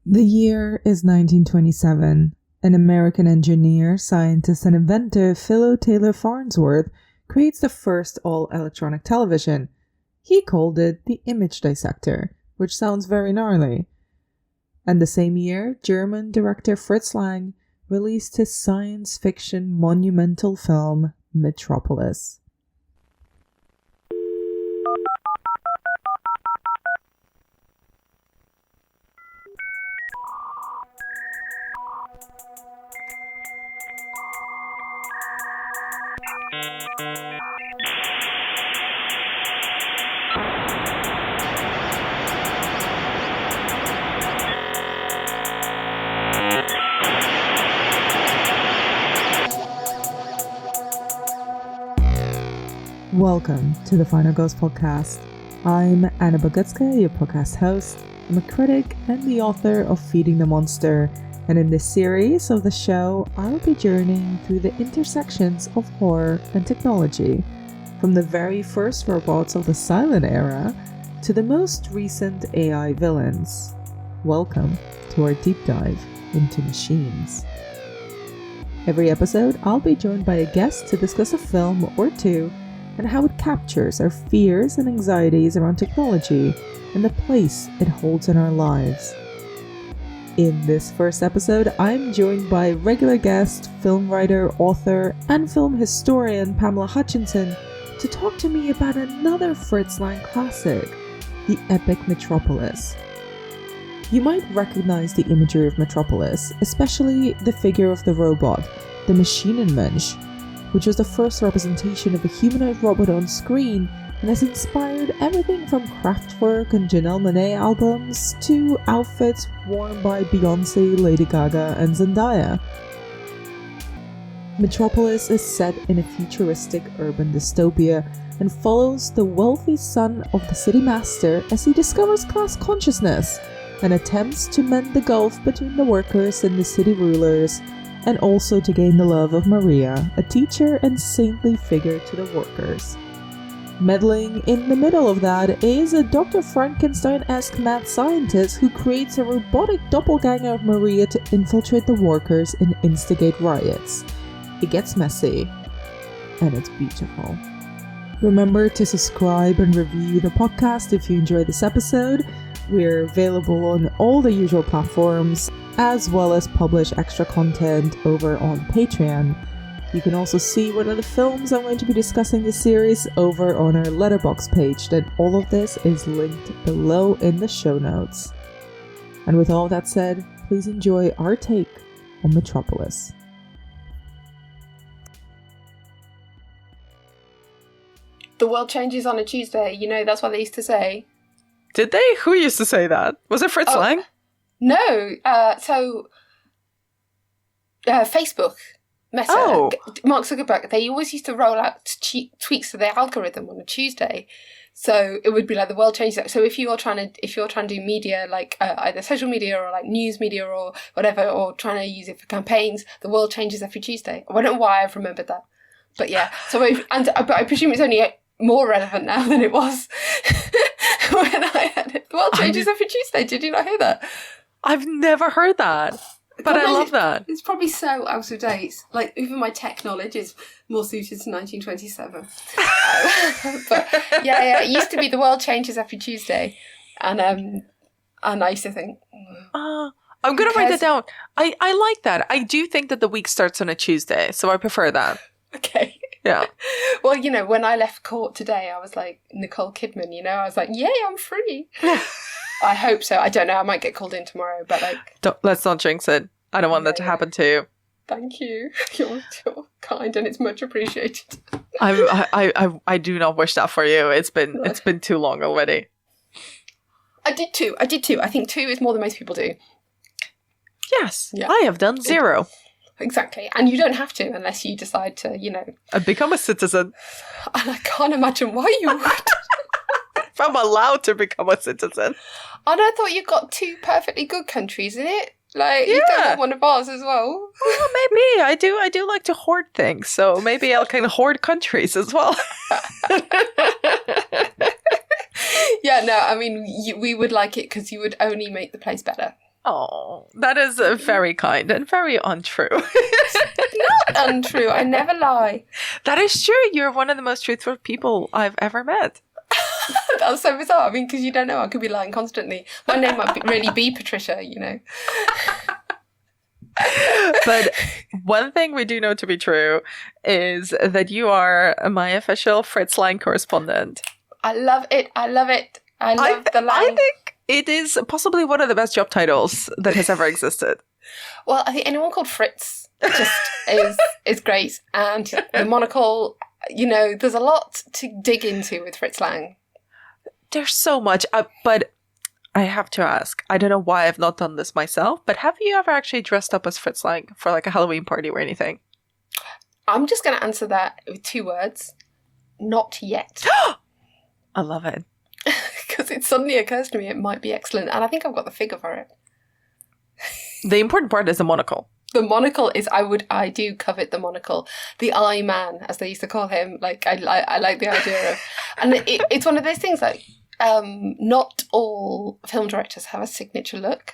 The year is 1927. An American engineer, scientist, and inventor, Philo Taylor Farnsworth, creates the first all-electronic television. He called it the image dissector, which sounds very gnarly. And the same year, German director Fritz Lang released his science fiction monumental film, Metropolis. Welcome to the Final Ghost Podcast. I'm Anna Bogutska, your podcast host. I'm a critic and the author of Feeding the Monster, and in this series of the show, I'll be journeying through the intersections of horror and technology, from the very first robots of the silent era to the most recent AI villains. Welcome to our deep dive into machines. Every episode, I'll be joined by a guest to discuss a film or two and how it captures our fears and anxieties around technology and the place it holds in our lives. In this first episode, I'm joined by regular guest, film writer, author, and film historian Pamela Hutchinson to talk to me about another Fritz Lang classic, the epic Metropolis. You might recognize the imagery of Metropolis, especially the figure of the robot, the Maschinenmensch, which was the first representation of a humanoid robot on screen and has inspired everything from Kraftwerk and Janelle Monáe albums to outfits worn by Beyoncé, Lady Gaga, and Zendaya. Metropolis is set in a futuristic urban dystopia and follows the wealthy son of the city master as he discovers class consciousness and attempts to mend the gulf between the workers and the city rulers, and also to gain the love of Maria, a teacher and saintly figure to the workers. Meddling in the middle of that is a Dr. Frankenstein-esque mad scientist who creates a robotic doppelganger of Maria to infiltrate the workers and instigate riots. It gets messy, and it's beautiful. Remember to subscribe and review the podcast if you enjoyed this episode. We're available on all the usual platforms, as well as publish extra content over on Patreon. You can also see what other films I'm going to be discussing this series over on our Letterboxd page, and all of this is linked below in the show notes. And with all that said, please enjoy our take on Metropolis. The world changes on a Tuesday, that's what they used to say. Did they? Who used to say that? Was it Fritz Lang? No. Facebook, Meta, Mark Zuckerberg, they always used to roll out tweaks to their algorithm on a Tuesday. So it would be like the world changes. So if you're trying to do media, like either social media or like news media or whatever, or trying to use it for campaigns, the world changes every Tuesday. I don't know why I've remembered that. But yeah, but I presume it's only more relevant now than it was when I had it. The world changes every Tuesday. Did you not hear that? I've never heard that, but I love that. It's probably so out of date. Like, even my tech knowledge is more suited to 1927. But yeah, it used to be the world changes every Tuesday, and I used to think, I'm going to write that down. I like that. I do think that the week starts on a Tuesday, so I prefer that. Okay. Yeah. Well, when I left court today, I was like Nicole Kidman, I was like, yay, I'm free. I hope so. I don't know. I might get called in tomorrow, but let's not jinx it. I don't want that to happen to you. Thank you. You're kind, and it's much appreciated. I do not wish that for you. It's been too long already. I did too. I think 2 is more than most people do. Yes. Yeah. I have done 0. Exactly. And you don't have to unless you decide to, become a citizen. And I can't imagine why you would. If I'm allowed to become a citizen. And I thought you got 2 perfectly good countries in it. Like, you don't want one of ours as well. Well, maybe. I do like to hoard things, so maybe I can hoard countries as well. Yeah, no, I mean, we would like it because you would only make the place better. Oh, that is very kind and very untrue. Not untrue. I never lie. That is true. You're one of the most truthful people I've ever met. That's so bizarre. I mean, because you don't know, I could be lying constantly. My name might really be Patricia, you know. But one thing we do know to be true is that you are my official Fritz Lang correspondent. I love it. I love it. I love the Lang. I think it is possibly one of the best job titles that has ever existed. Well, I think anyone called Fritz just is great. And the monocle, you know, there's a lot to dig into with Fritz Lang. There's so much, but I have to ask. I don't know why I've not done this myself, but have you ever actually dressed up as Fritz Lang for like a Halloween party or anything? I'm just going to answer that with 2 words. Not yet. I love it. Because it suddenly occurs to me it might be excellent. And I think I've got the figure for it. The important part is the monocle. The monocle is, I do covet the monocle. The eye man, as they used to call him. Like, I like the idea of, and it's one of those things like, not all film directors have a signature look.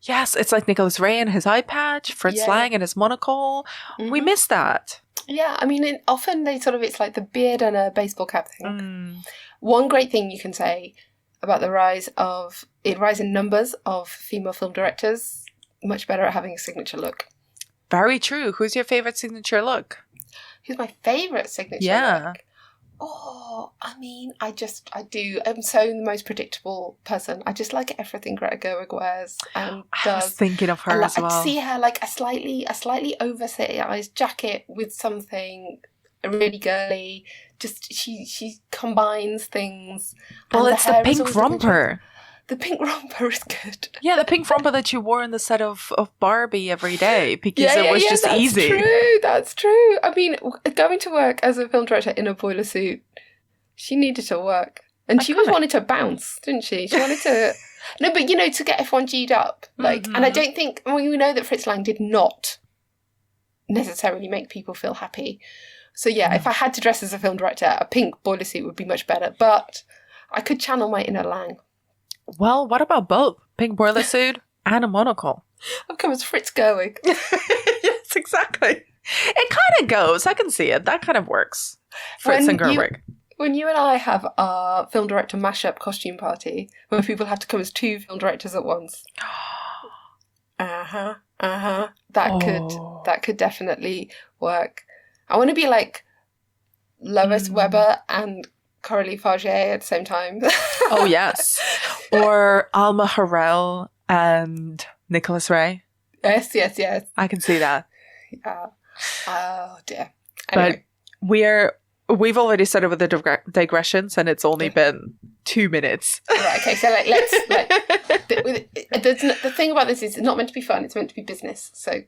Yes, it's like Nicholas Ray and his eye patch, Fritz Lang and his monocle. Mm-hmm. We miss that. Yeah, I mean, often it's like the beard and a baseball cap thing. One great thing you can say about the rise in numbers of female film directors, much better at having a signature look. Very true. Who's your favorite signature look? Who's my favorite signature look? Oh, I mean, I'm so the most predictable person. I just like everything Greta Gerwig wears and does. I was thinking of her as well. I see her like a slightly oversized jacket with something really girly. Just she combines things. Well, it's the pink romper. The pink romper is good. Yeah, the pink romper that you wore in the set of Barbie every day because it was just easy. That's true. I mean, going to work as a film director in a boiler suit, she needed to work. And she wanted to bounce, didn't she? She wanted to... No, but, you know, to get everyone G'd up. Like, And I don't think... I mean, we know that Fritz Lang did not necessarily make people feel happy. So, if I had to dress as a film director, a pink boiler suit would be much better. But I could channel my inner Lang. Well, what about both? Pink boiler suit and a monocle. I've come as Fritz Gerwig. Yes, exactly. It kind of goes. I can see it. That kind of works. Fritz and Gerwig. When you and I have our film director mashup costume party, where people have to come as 2 film directors at once. That could definitely work. I want to be like Lois Weber and Coralie Farget at the same time. Oh, yes. Or Alma Harrell and Nicholas Ray. Yes. I can see that. Yeah. Oh, dear. Anyway. But we've already started with the digressions and it's only been 2 minutes. Right, okay, so the thing about this is it's not meant to be fun, it's meant to be business. So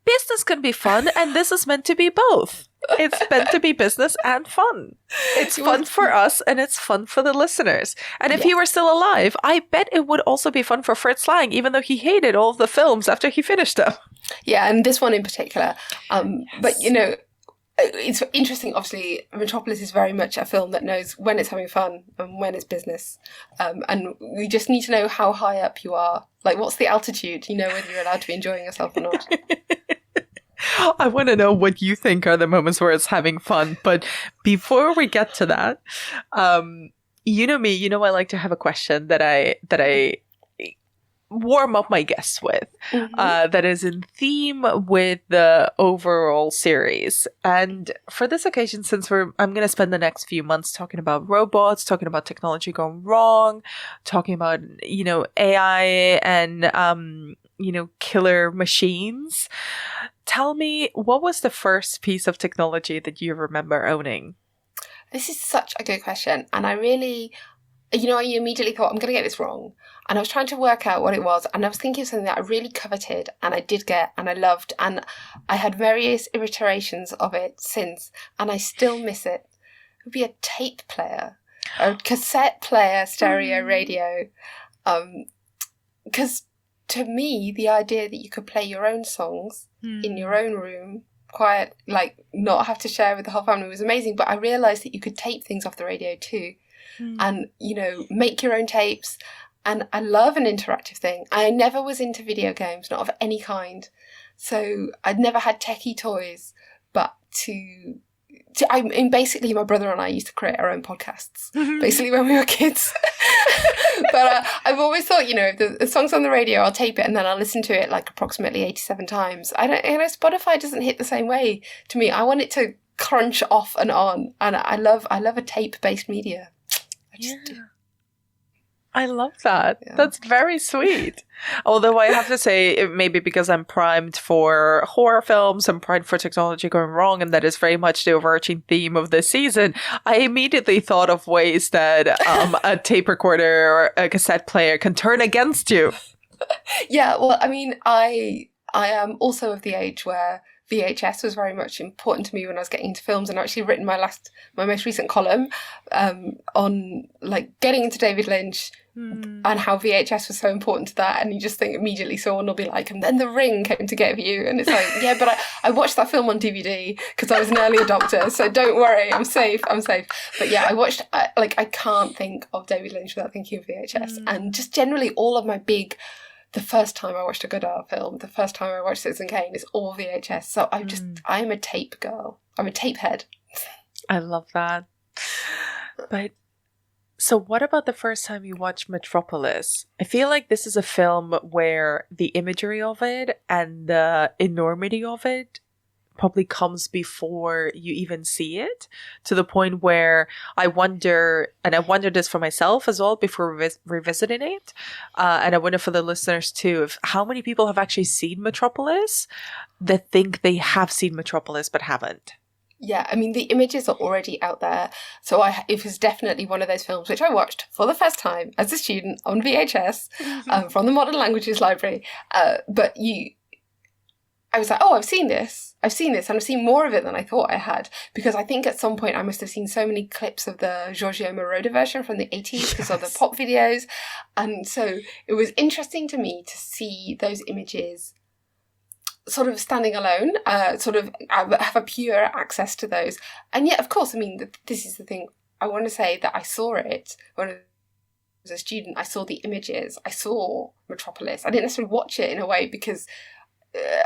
business can be fun and this is meant to be both. It's meant to be business and fun. It's fun for us and it's fun for the listeners. And if he were still alive, I bet it would also be fun for Fritz Lang, even though he hated all of the films after he finished them. Yeah, and this one in particular. But, you know, it's interesting, obviously, Metropolis is very much a film that knows when it's having fun and when it's business. And we just need to know how high up you are. Like, what's the altitude? You know, whether you're allowed to be enjoying yourself or not. I want to know what you think are the moments where it's having fun. But before we get to that, you know me, you know I like to have a question that I warm up my guests with, that is in theme with the overall series. And for this occasion, since I'm going to spend the next few months talking about robots, talking about technology going wrong, talking about, you know, AI and, you know, killer machines. Tell me, what was the first piece of technology that you remember owning? This is such a good question. And I really, you know, I immediately thought, I'm going to get this wrong. And I was trying to work out what it was. And I was thinking of something that I really coveted and I did get and I loved. And I had various iterations of it since. And I still miss it. It would be a tape player, a cassette player, stereo radio. Because to me, the idea that you could play your own songs in your own room, quiet, like not have to share with the whole family was amazing. But I realised that you could tape things off the radio too. And, you know, make your own tapes And I love an interactive thing. I never was into video games, not of any kind. So I'd never had techie toys, but I mean, basically my brother and I used to create our own podcasts, basically when we were kids. But I've always thought, if the song's on the radio, I'll tape it and then I'll listen to it like approximately 87 times. Spotify doesn't hit the same way to me. I want it to crunch off and on. And I love a tape-based media. I just do. I love that. Yeah. That's very sweet. Although I have to say, it may be because I'm primed for horror films and primed for technology going wrong, and that is very much the overarching theme of this season. I immediately thought of ways that a tape recorder or a cassette player can turn against you. Yeah, well, I mean, I am also of the age where VHS was very much important to me when I was getting into films, and I've actually written my most recent column on like getting into David Lynch and how VHS was so important to that. And you just think immediately someone will be like, and then The Ring came to get you, and it's like, yeah, but I watched that film on DVD because I was an early adopter, so don't worry, I'm safe. But yeah, I can't think of David Lynch without thinking of VHS. And just generally all of my the first time I watched a good art film, the first time I watched Citizen Kane, is all VHS. So I'm a tape girl. I'm a tape head. I love that. But so what about the first time you watched Metropolis? I feel like this is a film where the imagery of it and the enormity of it probably comes before you even see it, to the point where I wonder this for myself as well before revisiting it, and I wonder for the listeners too, if how many people have actually seen Metropolis that think they have seen Metropolis but haven't. Yeah, I mean, the images are already out there. So it was definitely one of those films which I watched for the first time as a student on VHS from the Modern Languages Library. But I was like, oh, I've seen this, and I've seen more of it than I thought I had, because I think at some point I must have seen so many clips of the Giorgio Moroder version from the 80s because of the pop videos. And so it was interesting to me to see those images sort of standing alone, sort of have a pure access to those. And yet, of course, I mean, this is the thing. I want to say that I saw it when I was a student. I saw the images. I saw Metropolis. I didn't necessarily watch it in a way because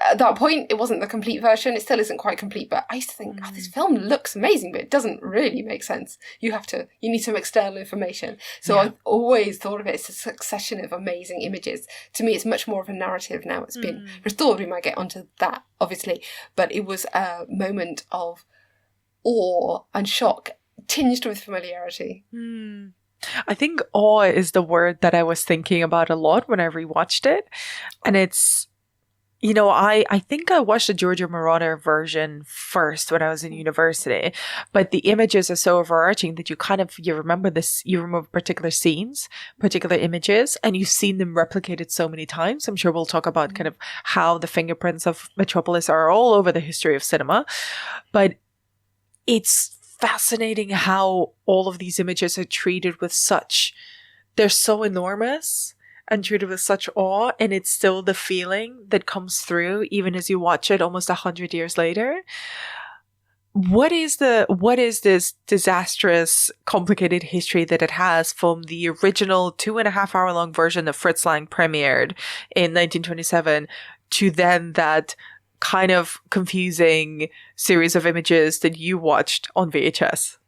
at that point it wasn't the complete version. It still isn't quite complete, but I used to think, oh, this film looks amazing, but it doesn't really make sense. You need some external information. So yeah. I've always thought of it as a succession of amazing images. To me, it's much more of a narrative now. It's been restored. We might get onto that, obviously, but it was a moment of awe and shock tinged with familiarity. I think awe is the word that I was thinking about a lot when I rewatched it. And it's, I think I watched the Giorgio Moroder version first when I was in university, but the images are so overarching that you remember particular scenes, particular images, and you've seen them replicated so many times. I'm sure we'll talk about kind of how the fingerprints of Metropolis are all over the history of cinema, but it's fascinating how all of these images are treated with they're so enormous and treated with such awe, and it's still the feeling that comes through even as you watch it almost 100 years later. What is this disastrous, complicated history that it has from the original 2.5 hour long version that Fritz Lang premiered in 1927 to then that kind of confusing series of images that you watched on VHS?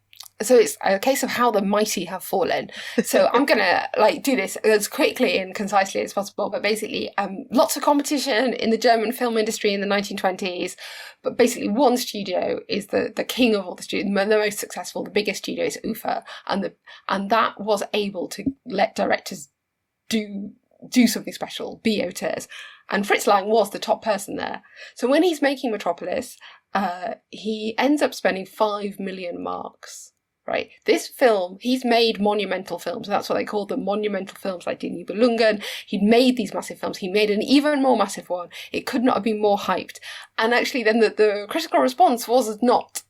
So it's a case of how the mighty have fallen. So I'm going to do this as quickly and concisely as possible. But basically, lots of competition in the German film industry in the 1920s. But basically, one studio is the king of all the studios, the most successful, the biggest studio is UFA. And that was able to let directors do something special, be auteurs. And Fritz Lang was the top person there. So when he's making Metropolis, he ends up spending 5 million marks. Right. This film, he's made monumental films. That's what they called them, monumental films like Die Nibelungen. He'd made these massive films. He made an even more massive one. It could not have been more hyped. And actually then the critical response was not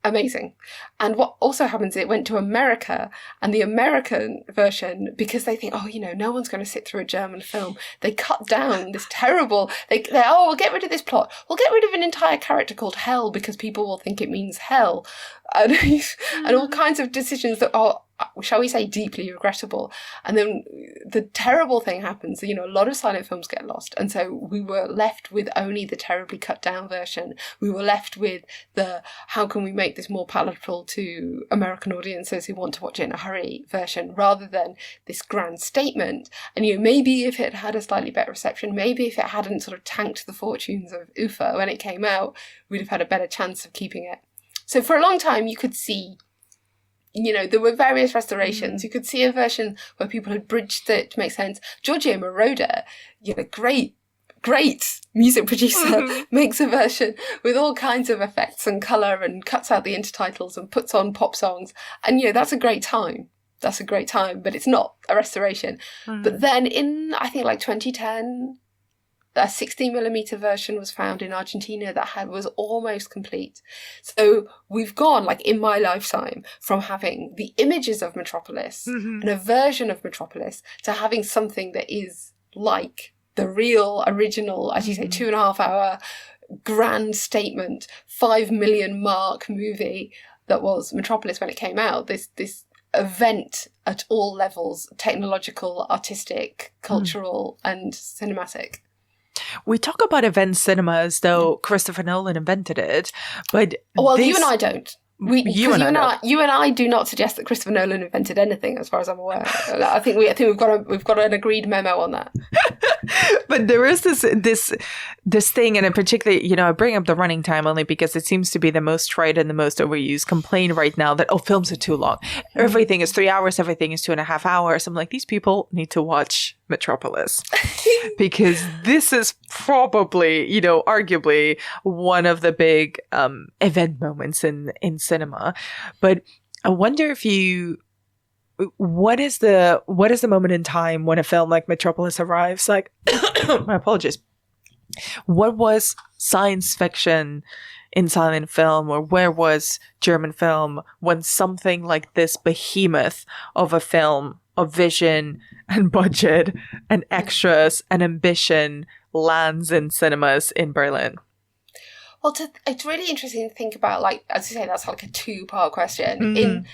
amazing. And what also happens, it went to America, and the American version, because they think, no one's going to sit through a German film, they cut down this terrible, we'll get rid of this plot. We'll get rid of an entire character called Hell because people will think it means hell. And all kinds of decisions that are shall we say, deeply regrettable. And then the terrible thing happens, a lot of silent films get lost. And so we were left with only the terribly cut down version. We were left with the, how can we make this more palatable to American audiences who want to watch it in a hurry version, rather than this grand statement. And, maybe if it had a slightly better reception, maybe if it hadn't sort of tanked the fortunes of UFA when it came out, we'd have had a better chance of keeping it. So for a long time, you could see, there were various restorations. You could see a version where people had bridged it to make sense. Giorgio Moroder, great music producer, makes a version with all kinds of effects and colour and cuts out the intertitles and puts on pop songs. And, that's a great time. That's a great time, but it's not a restoration. But then in, I think, 2010... a 16mm version was found in Argentina that was almost complete. So we've gone, in my lifetime, from having the images of Metropolis and a version of Metropolis to having something that is like the real original, as you say, 2.5 hour grand statement, 5 million mark movie that was Metropolis when it came out. This event at all levels, technological, artistic, cultural, and cinematic. We talk about event cinema as though Christopher Nolan invented it, but you and I don't. You and I do not suggest that Christopher Nolan invented anything, as far as I'm aware. I think we've got an agreed memo on that. But there is this thing, and in particular, I bring up the running time only because it seems to be the most tried and the most overused complaint right now that films are too long. Everything is 3 hours, everything is 2.5 hours. I'm like, these people need to watch Metropolis because this is probably, arguably one of the big event moments in cinema. But I wonder if what is the moment in time when a film like Metropolis arrives? My apologies. What was science fiction in silent film, or where was German film when something like this behemoth of a film, of vision and budget and extras and ambition lands in cinemas in Berlin? Well, it's really interesting to think about, as you say, that's a 2-part question.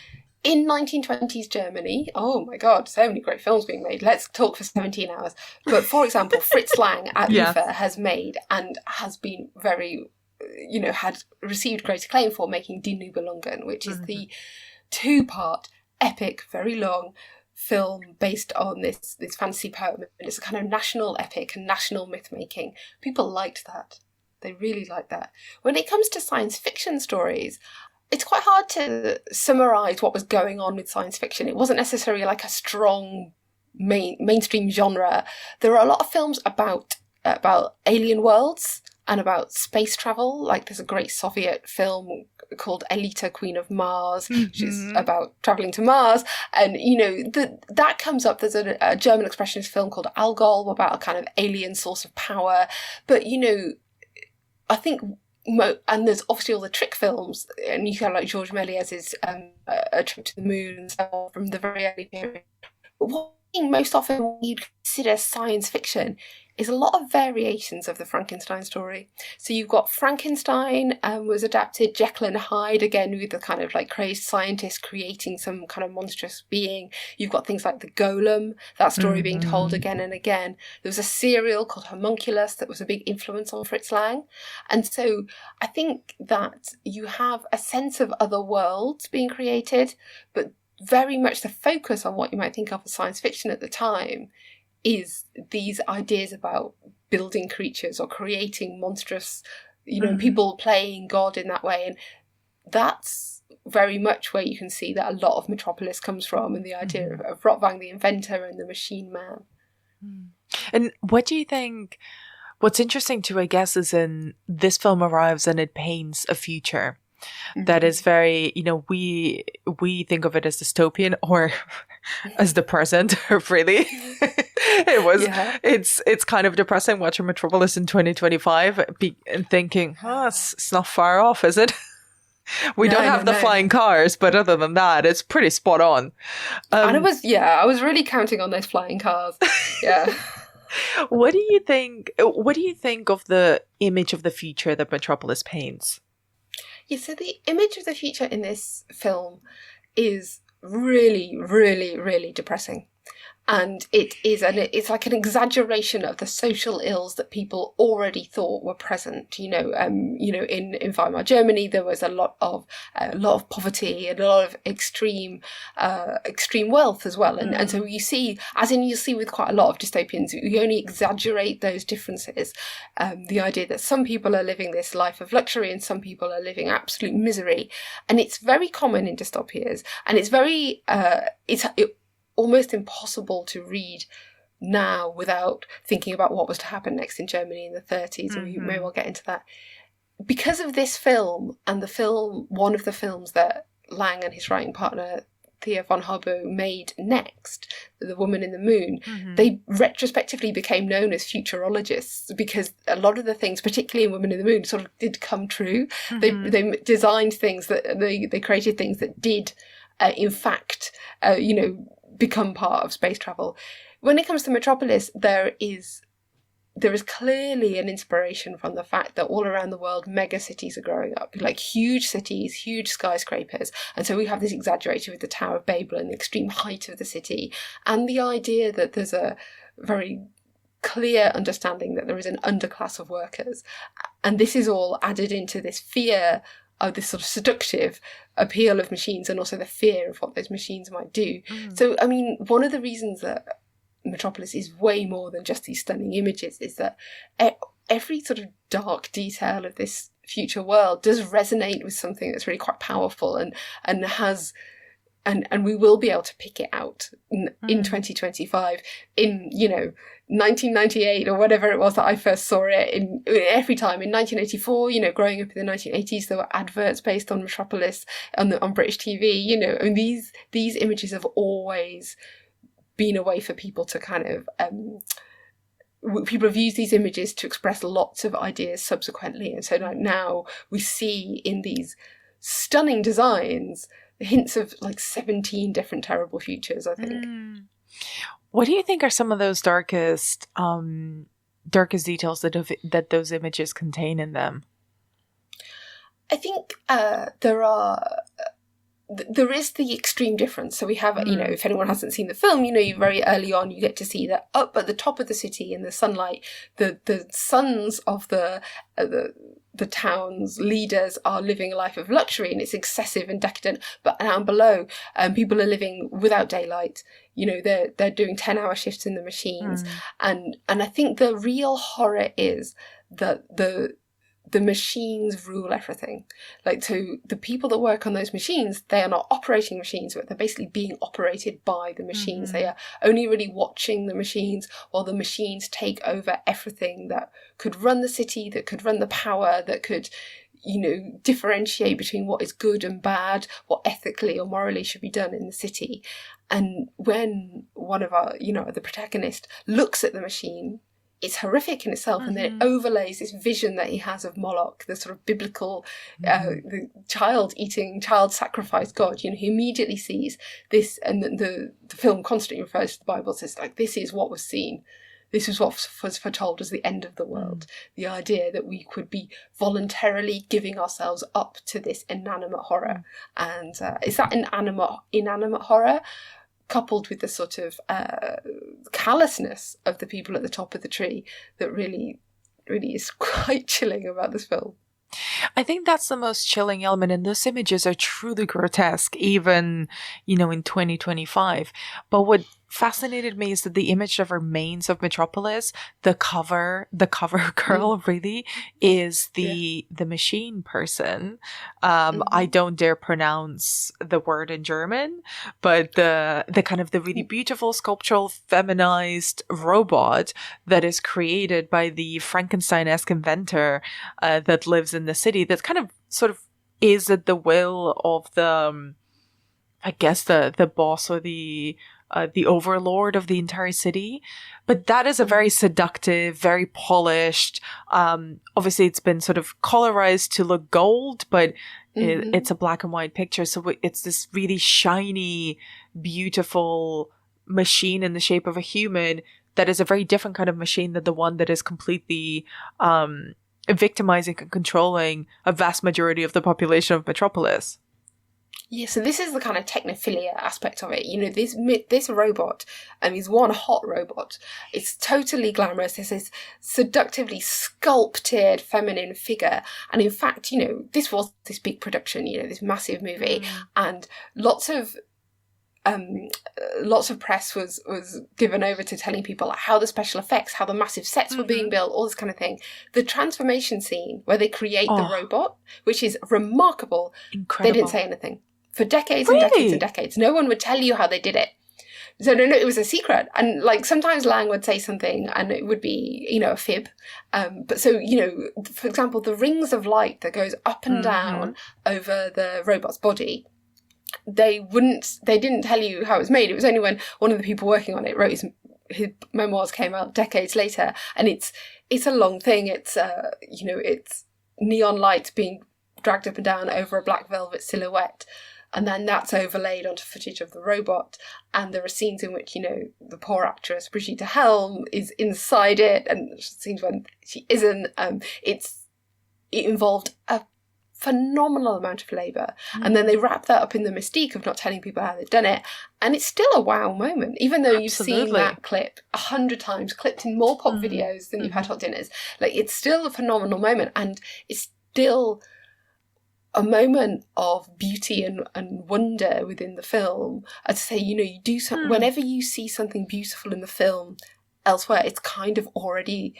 In 1920s Germany, oh my God, so many great films being made. Let's talk for 17 hours. But for example, Fritz Lang at UFA has made and has been very, had received great acclaim for making Die Nibelungen, which is the 2-part, epic, very long film based on this fantasy poem. And it's a kind of national epic and national myth-making. People liked that. They really liked that. When it comes to science fiction stories, it's quite hard to summarise what was going on with science fiction. It wasn't necessarily a strong mainstream genre. There are a lot of films about alien worlds and about space travel. There's a great Soviet film called Elita, Queen of Mars, which is about travelling to Mars. And, that comes up. There's a German expressionist film called Algol about a kind of alien source of power. But, I think... and there's obviously all the trick films, and you have Georges Méliès's A Trip to the Moon and so on from the very early period. But what most often you'd consider science fiction is a lot of variations of the Frankenstein story. So you've got Frankenstein was adapted, Jekyll and Hyde, again with the kind of crazed scientist creating some kind of monstrous being. You've got things like the Golem, that story being told again and again. There was a serial called Homunculus that was a big influence on Fritz Lang. And so I think that you have a sense of other worlds being created, but very much the focus on what you might think of as science fiction at the time is these ideas about building creatures or creating monstrous, people playing God in that way. And that's very much where you can see that a lot of Metropolis comes from, and the idea of Rotwang the inventor and the machine man. And what do you think, what's interesting too, I guess, is in this film arrives and it paints a future that is very, we think of it as dystopian or as the present, really. It's kind of depressing watching Metropolis in 2025 and thinking, it's not far off, is it? We don't have the flying cars, but other than that, it's pretty spot on. And I was really counting on those flying cars. Yeah. What do you think of the image of the future that Metropolis paints? Yeah, so the image of the future in this film is really, really, really depressing. And it's like an exaggeration of the social ills that people already thought were present. In Weimar Germany, there was a lot of poverty and a lot of extreme wealth as well. And so you see with quite a lot of dystopians, you only exaggerate those differences. The idea that some people are living this life of luxury and some people are living absolute misery, and it's very common in dystopias, and it's very almost impossible to read now without thinking about what was to happen next in Germany in the 30s, and we may well get into that. Because of this film, and one of the films that Lang and his writing partner Thea von Harbo made next, The Woman in the Moon, they retrospectively became known as futurologists, because a lot of the things, particularly in Woman in the Moon, sort of did come true. They designed things they created things that did in fact become part of space travel. When it comes to Metropolis, there is clearly an inspiration from the fact that all around the world mega cities are growing up, like huge cities, huge skyscrapers, and so we have this exaggerated with the Tower of Babel and the extreme height of the city, and the idea that there's a very clear understanding that there is an underclass of workers, and this is all added into this fear of this sort of seductive appeal of machines, and also the fear of what those machines might do. So, I mean, one of the reasons that Metropolis is way more than just these stunning images is that every sort of dark detail of this future world does resonate with something that's really quite powerful, and we will be able to pick it out in 2025, in 1998 or whatever it was that I first saw it. In every time in 1984, growing up in the 1980s, there were adverts based on Metropolis on British TV. And these images have always been a way for people to kind of people have used these images to express lots of ideas subsequently, and so now we see in these stunning designs hints of like 17 different terrible futures, I think. What do you think are some of those darkest details that those images contain in them? I think there is the extreme difference. So we have, if anyone hasn't seen the film, you very early on you get to see that up at the top of the city in the sunlight, the sons of the town's leaders are living a life of luxury, and it's excessive and decadent. But down below, people are living without daylight. They're doing 10-hour shifts in the machines, and I think the real horror is that the machines rule everything. Like, so the people that work on those machines, they are not operating machines, but they're basically being operated by the machines. They are only really watching the machines, while the machines take over everything that could run the city, that could run the power, that could, differentiate between what is good and bad, what ethically or morally should be done in the city. And when one of our, the protagonist looks at the machine, it's horrific in itself, and then it overlays this vision that he has of Moloch, the sort of biblical, the child sacrifice god. He immediately sees this, and the film constantly refers to the Bible, says like, this is what was seen. This is what was foretold as the end of the world. The idea that we could be voluntarily giving ourselves up to this inanimate horror. And it's that inanimate horror coupled with the sort of callousness of the people at the top of the tree that really, really is quite chilling about this film. I think that's the most chilling element, and those images are truly grotesque, even, in 2025. But what fascinated me is that the image that remains of Metropolis, the cover girl really is the machine person. I don't dare pronounce the word in German, but the kind of the really beautiful sculptural feminized robot that is created by the Frankenstein-esque inventor that lives in the city, that kind of sort of is at the will of the boss or the overlord of the entire city. But that is a very seductive, very polished, obviously it's been sort of colorized to look gold, but it's a black and white picture. So it's this really shiny, beautiful machine in the shape of a human that is a very different kind of machine than the one that is completely victimizing and controlling a vast majority of the population of Metropolis. Yeah, so this is the kind of technophilia aspect of it. You know, this robot, is one hot robot. It's totally glamorous. There's this seductively sculpted feminine figure. And in fact, you know, this was this big production, you know, this massive movie. And lots of press was given over to telling people like how the special effects, how the massive sets were being built, all this kind of thing. The transformation scene where they create the robot, which is remarkable, incredible. They didn't say anything. For decades and decades and decades. No one would tell you how they did it. So no, it was a secret. And like sometimes Lang would say something and it would be, you know, a fib. But so, you know, for example, the rings of light that goes up and down over the robot's body, they didn't tell you how it was made. It was only when one of the people working on it wrote his memoirs came out decades later. And it's a long thing. It's, you know, it's neon lights being dragged up and down over a black velvet silhouette. And then that's overlaid onto footage of the robot. And there are scenes in which, you know, the poor actress, Brigitte Helm, is inside it. And scenes when she isn't. It involved a phenomenal amount of labour. And then they wrap that up in the mystique of not telling people how they've done it. And it's still a wow moment. Even though you've seen that clip 100 times, clipped in more pop videos than you've had hot dinners. Like, it's still a phenomenal moment. And it's still a moment of beauty and wonder within the film. I'd say, you know, you do something, whenever you see something beautiful in the film elsewhere, it's kind of already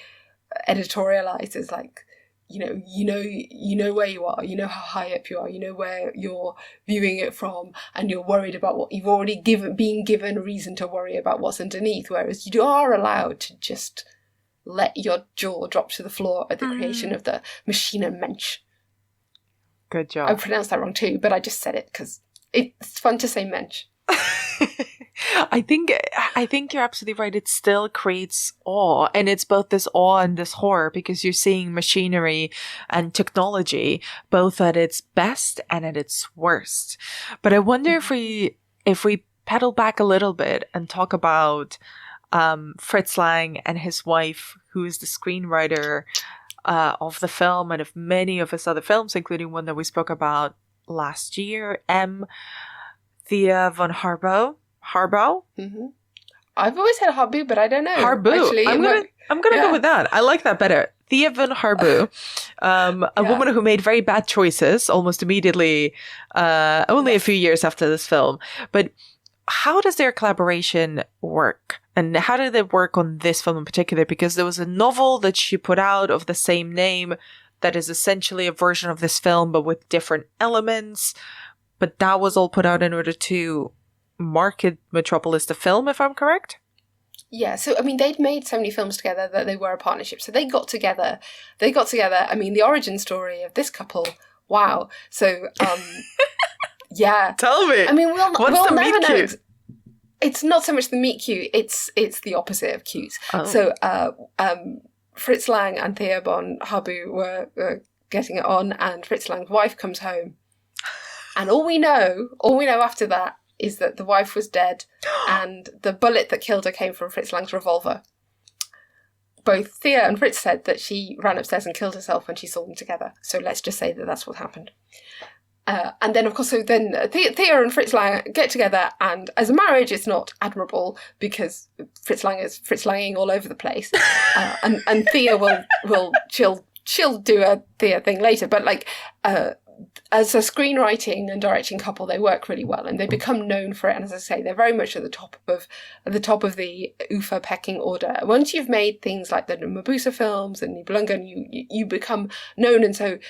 editorialized as like, you know where you are, you know how high up you are, you know where you're viewing it from, and you're worried about what you've already been given reason to worry about what's underneath, whereas you are allowed to just let your jaw drop to the floor at the creation of the Maschinenmensch. Good job. I pronounced that wrong too, but I just said it because it's fun to say mensch. I think you're absolutely right. It still creates awe, and it's both this awe and this horror because you're seeing machinery and technology both at its best and at its worst. But I wonder if we pedal back a little bit and talk about Fritz Lang and his wife, who is the screenwriter of the film and of many of his other films, including one that we spoke about last year, Thea von Harbou. I've always said Harbou, but I don't know. Harbou. Actually, I'm gonna go with that. I like that better. Thea von Harbou, a woman who made very bad choices almost immediately, only a few years after this film. But how does their collaboration work? And how did they work on this film in particular? Because there was a novel that she put out of the same name that is essentially a version of this film, but with different elements. But that was all put out in order to market Metropolis, the film, if I'm correct? Yeah, so, I mean, they'd made so many films together that they were a partnership. So they got together. I mean, the origin story of this couple, wow. So, yeah. Tell me. I mean, we'll the never meet know. cute? It's not so much the meet cute, it's the opposite of cute. Oh. So Fritz Lang and Thea von Harbou were getting it on, and Fritz Lang's wife comes home. And all we know after that is that the wife was dead and the bullet that killed her came from Fritz Lang's revolver. Both Thea and Fritz said that she ran upstairs and killed herself when she saw them together. So let's just say that that's what happened. And then, of course, Thea and Fritz Lang get together, and as a marriage, it's not admirable because Fritz Lang is Fritz Langing all over the place, and Thea she'll do a Thea thing later, but like as a screenwriting and directing couple, they work really well, and they become known for it. And as I say, they're very much at the top of the UFA pecking order. Once you've made things like the Mabuse films and Nibelungen, you become known, and so.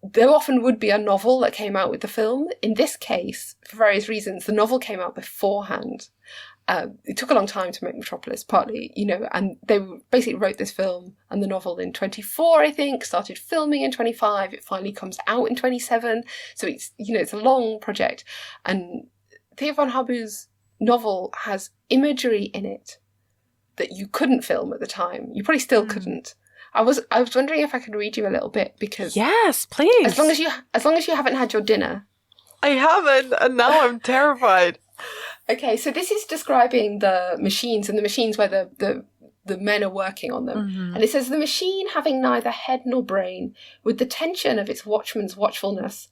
There often would be a novel that came out with the film. In this case, for various reasons, the novel came out beforehand. It took a long time to make Metropolis, partly, and they basically wrote this film and the novel in 24, I think, started filming in 25. It finally comes out in 27. So it's a long project. And Thea von Harbou's novel has imagery in it that you couldn't film at the time. You probably still couldn't. I was wondering if I could read you a little bit because yes, please. As long as you haven't had your dinner. I haven't, and now I'm terrified. Okay, so this is describing the machines and the machines where the men are working on them. Mm-hmm. And it says, the machine having neither head nor brain, with the tension of its watchman's watchfulness,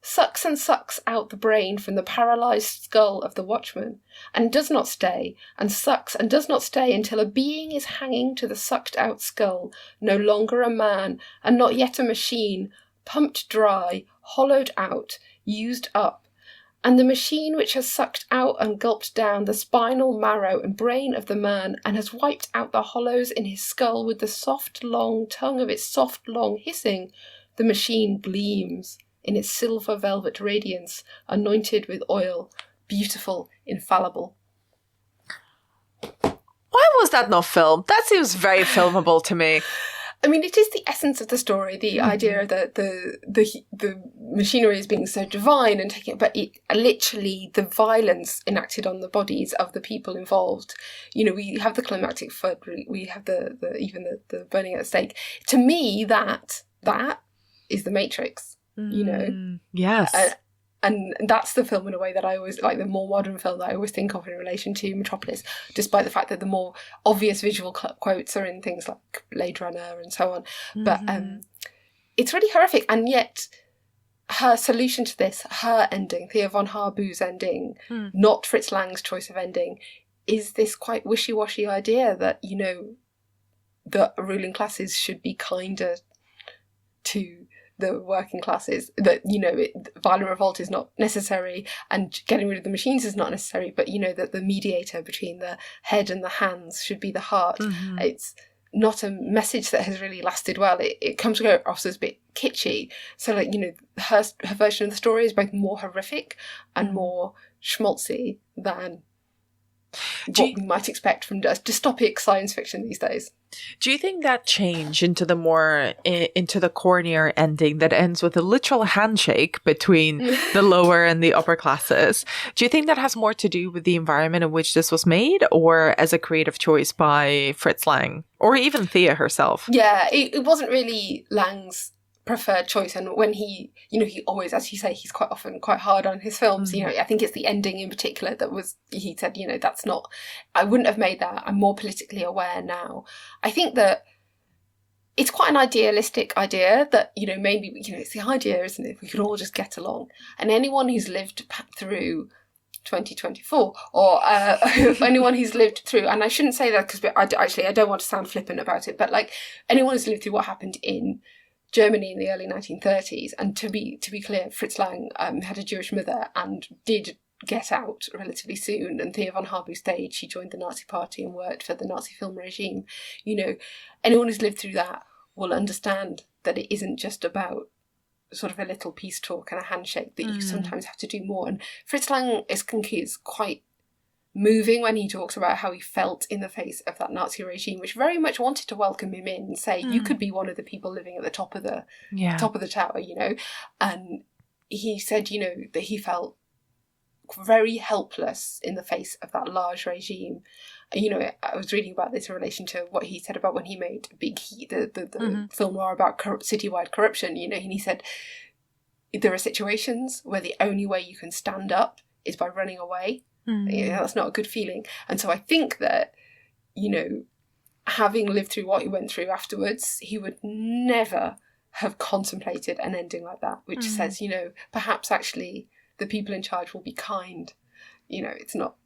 sucks and sucks out the brain from the paralysed skull of the watchman, and does not stay, and sucks and does not stay until a being is hanging to the sucked-out skull, no longer a man, and not yet a machine, pumped dry, hollowed out, used up, and the machine which has sucked out and gulped down the spinal marrow and brain of the man, and has wiped out the hollows in his skull with the soft, long tongue of its soft, long hissing, the machine gleams in its silver velvet radiance, anointed with oil, beautiful, infallible. Why was that not filmed? That seems very filmable to me. I mean, it is the essence of the story, the idea that the machinery is being so divine and taking it, but literally the violence enacted on the bodies of the people involved. You know, we have the climactic flood, we have the burning at the stake. To me, that is the Matrix. You know, yes. And that's the film in a way that I always like, the more modern film that I always think of in relation to Metropolis, despite the fact that the more obvious visual quotes are in things like Blade Runner and so on. But it's really horrific. And yet her solution to this, her ending, Thea von Harbu's ending, not Fritz Lang's choice of ending, is this quite wishy-washy idea that, you know, the ruling classes should be kinder to the working classes, that, you know, violent revolt is not necessary and getting rid of the machines is not necessary, but, you know, that the mediator between the head and the hands should be the heart. It's not a message that has really lasted well. It comes across as a bit kitschy. So, like, you know, her version of the story is both more horrific and more schmaltzy than what we might expect from dystopic science fiction these days. Do you think that change into the cornier ending that ends with a literal handshake between the lower and the upper classes, do you think that has more to do with the environment in which this was made, or as a creative choice by Fritz Lang, or even Thea herself? Yeah, it wasn't really Lang's preferred choice, and when he always, as you say, he's quite often quite hard on his films. You know, I think it's the ending in particular that was, he said, you know, that's not, I wouldn't have made that, I'm more politically aware now. I think that it's quite an idealistic idea that, you know, maybe, you know, it's the idea, isn't it, we could all just get along, and anyone who's lived through 2024, or anyone who's lived through, and I shouldn't say that because I don't want to sound flippant about it, but like anyone who's lived through what happened in Germany in the early 1930s, and to be clear, Fritz Lang had a Jewish mother and did get out relatively soon, and Thea von Harbu stayed. She joined the Nazi party and worked for the Nazi film regime. You know, anyone who's lived through that will understand that it isn't just about sort of a little peace talk and a handshake, that you sometimes have to do more. And Fritz Lang is quite moving when he talks about how he felt in the face of that Nazi regime, which very much wanted to welcome him in and say, you could be one of the people living at the top of the tower, you know. And he said, you know, that he felt very helpless in the face of that large regime. You know, I was reading about this in relation to what he said about when he made Big Heat, the film noir about citywide corruption, you know, and he said there are situations where the only way you can stand up is by running away. You know, that's not a good feeling. And so I think that, you know, having lived through what he went through afterwards, he would never have contemplated an ending like that, which says, you know, perhaps actually the people in charge will be kind. You know, it's not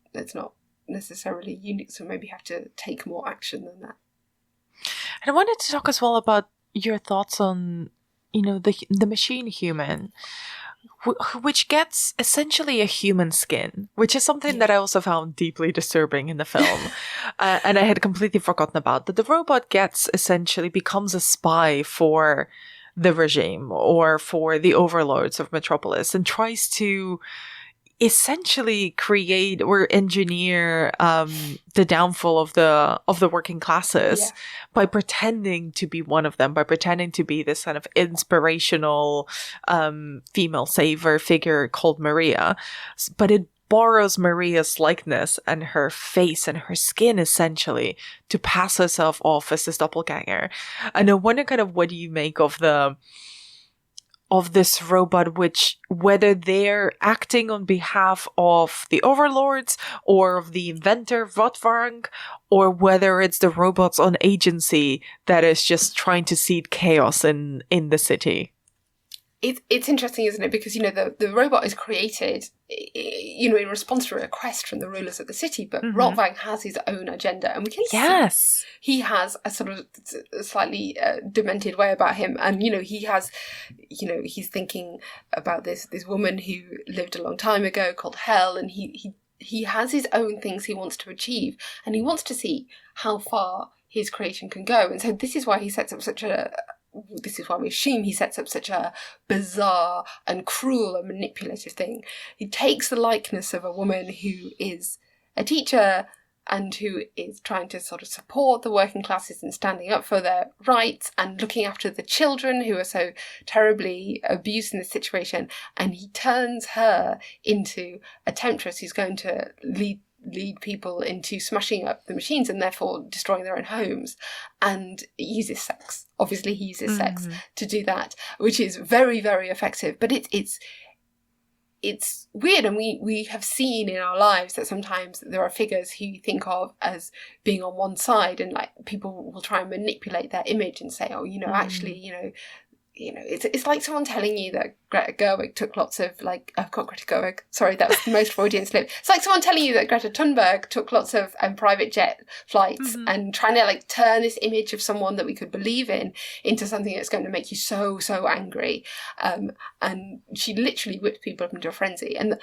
necessarily unique, so maybe have to take more action than that. And I wanted to talk as well about your thoughts on, you know, the machine human, which gets essentially a human skin, which is something that I also found deeply disturbing in the film. And I had completely forgotten about that. The robot becomes a spy for the regime or for the overlords of Metropolis, and tries to essentially create or engineer the downfall of the working classes by pretending to be one of them, by pretending to be this kind of inspirational female savior figure called Maria. But it borrows Maria's likeness and her face and her skin essentially to pass herself off as this doppelganger. And I wonder kind of what do you make of this robot, which whether they're acting on behalf of the overlords or of the inventor Rotwang, or whether it's the robot's own agency that is just trying to seed chaos in the city. It's interesting, isn't it? Because, the robot is created, in response to a request from the rulers of the city, but Rottwang has his own agenda, and we can see he has a sort of slightly demented way about him, and, he has, he's thinking about this woman who lived a long time ago called Hel, and he has his own things he wants to achieve, and he wants to see how far his creation can go, and so this is why he sets up this is why we assume he sets up such a bizarre and cruel and manipulative thing. He takes the likeness of a woman who is a teacher and who is trying to sort of support the working classes and standing up for their rights and looking after the children who are so terribly abused in this situation, and he turns her into a temptress who's going to lead people into smashing up the machines and therefore destroying their own homes, and uses sex. Obviously he uses sex to do that, which is very, very effective, but it's weird, and we have seen in our lives that sometimes there are figures who you think of as being on one side, and like people will try and manipulate their image and say, actually, it's like someone telling you that Greta Gerwig took lots of, I've got Greta Gerwig, sorry, that was the most Freudian slip. It's like someone telling you that Greta Thunberg took lots of private jet flights and trying to turn this image of someone that we could believe in into something that's going to make you so, so angry. And she literally whipped people up into a frenzy. And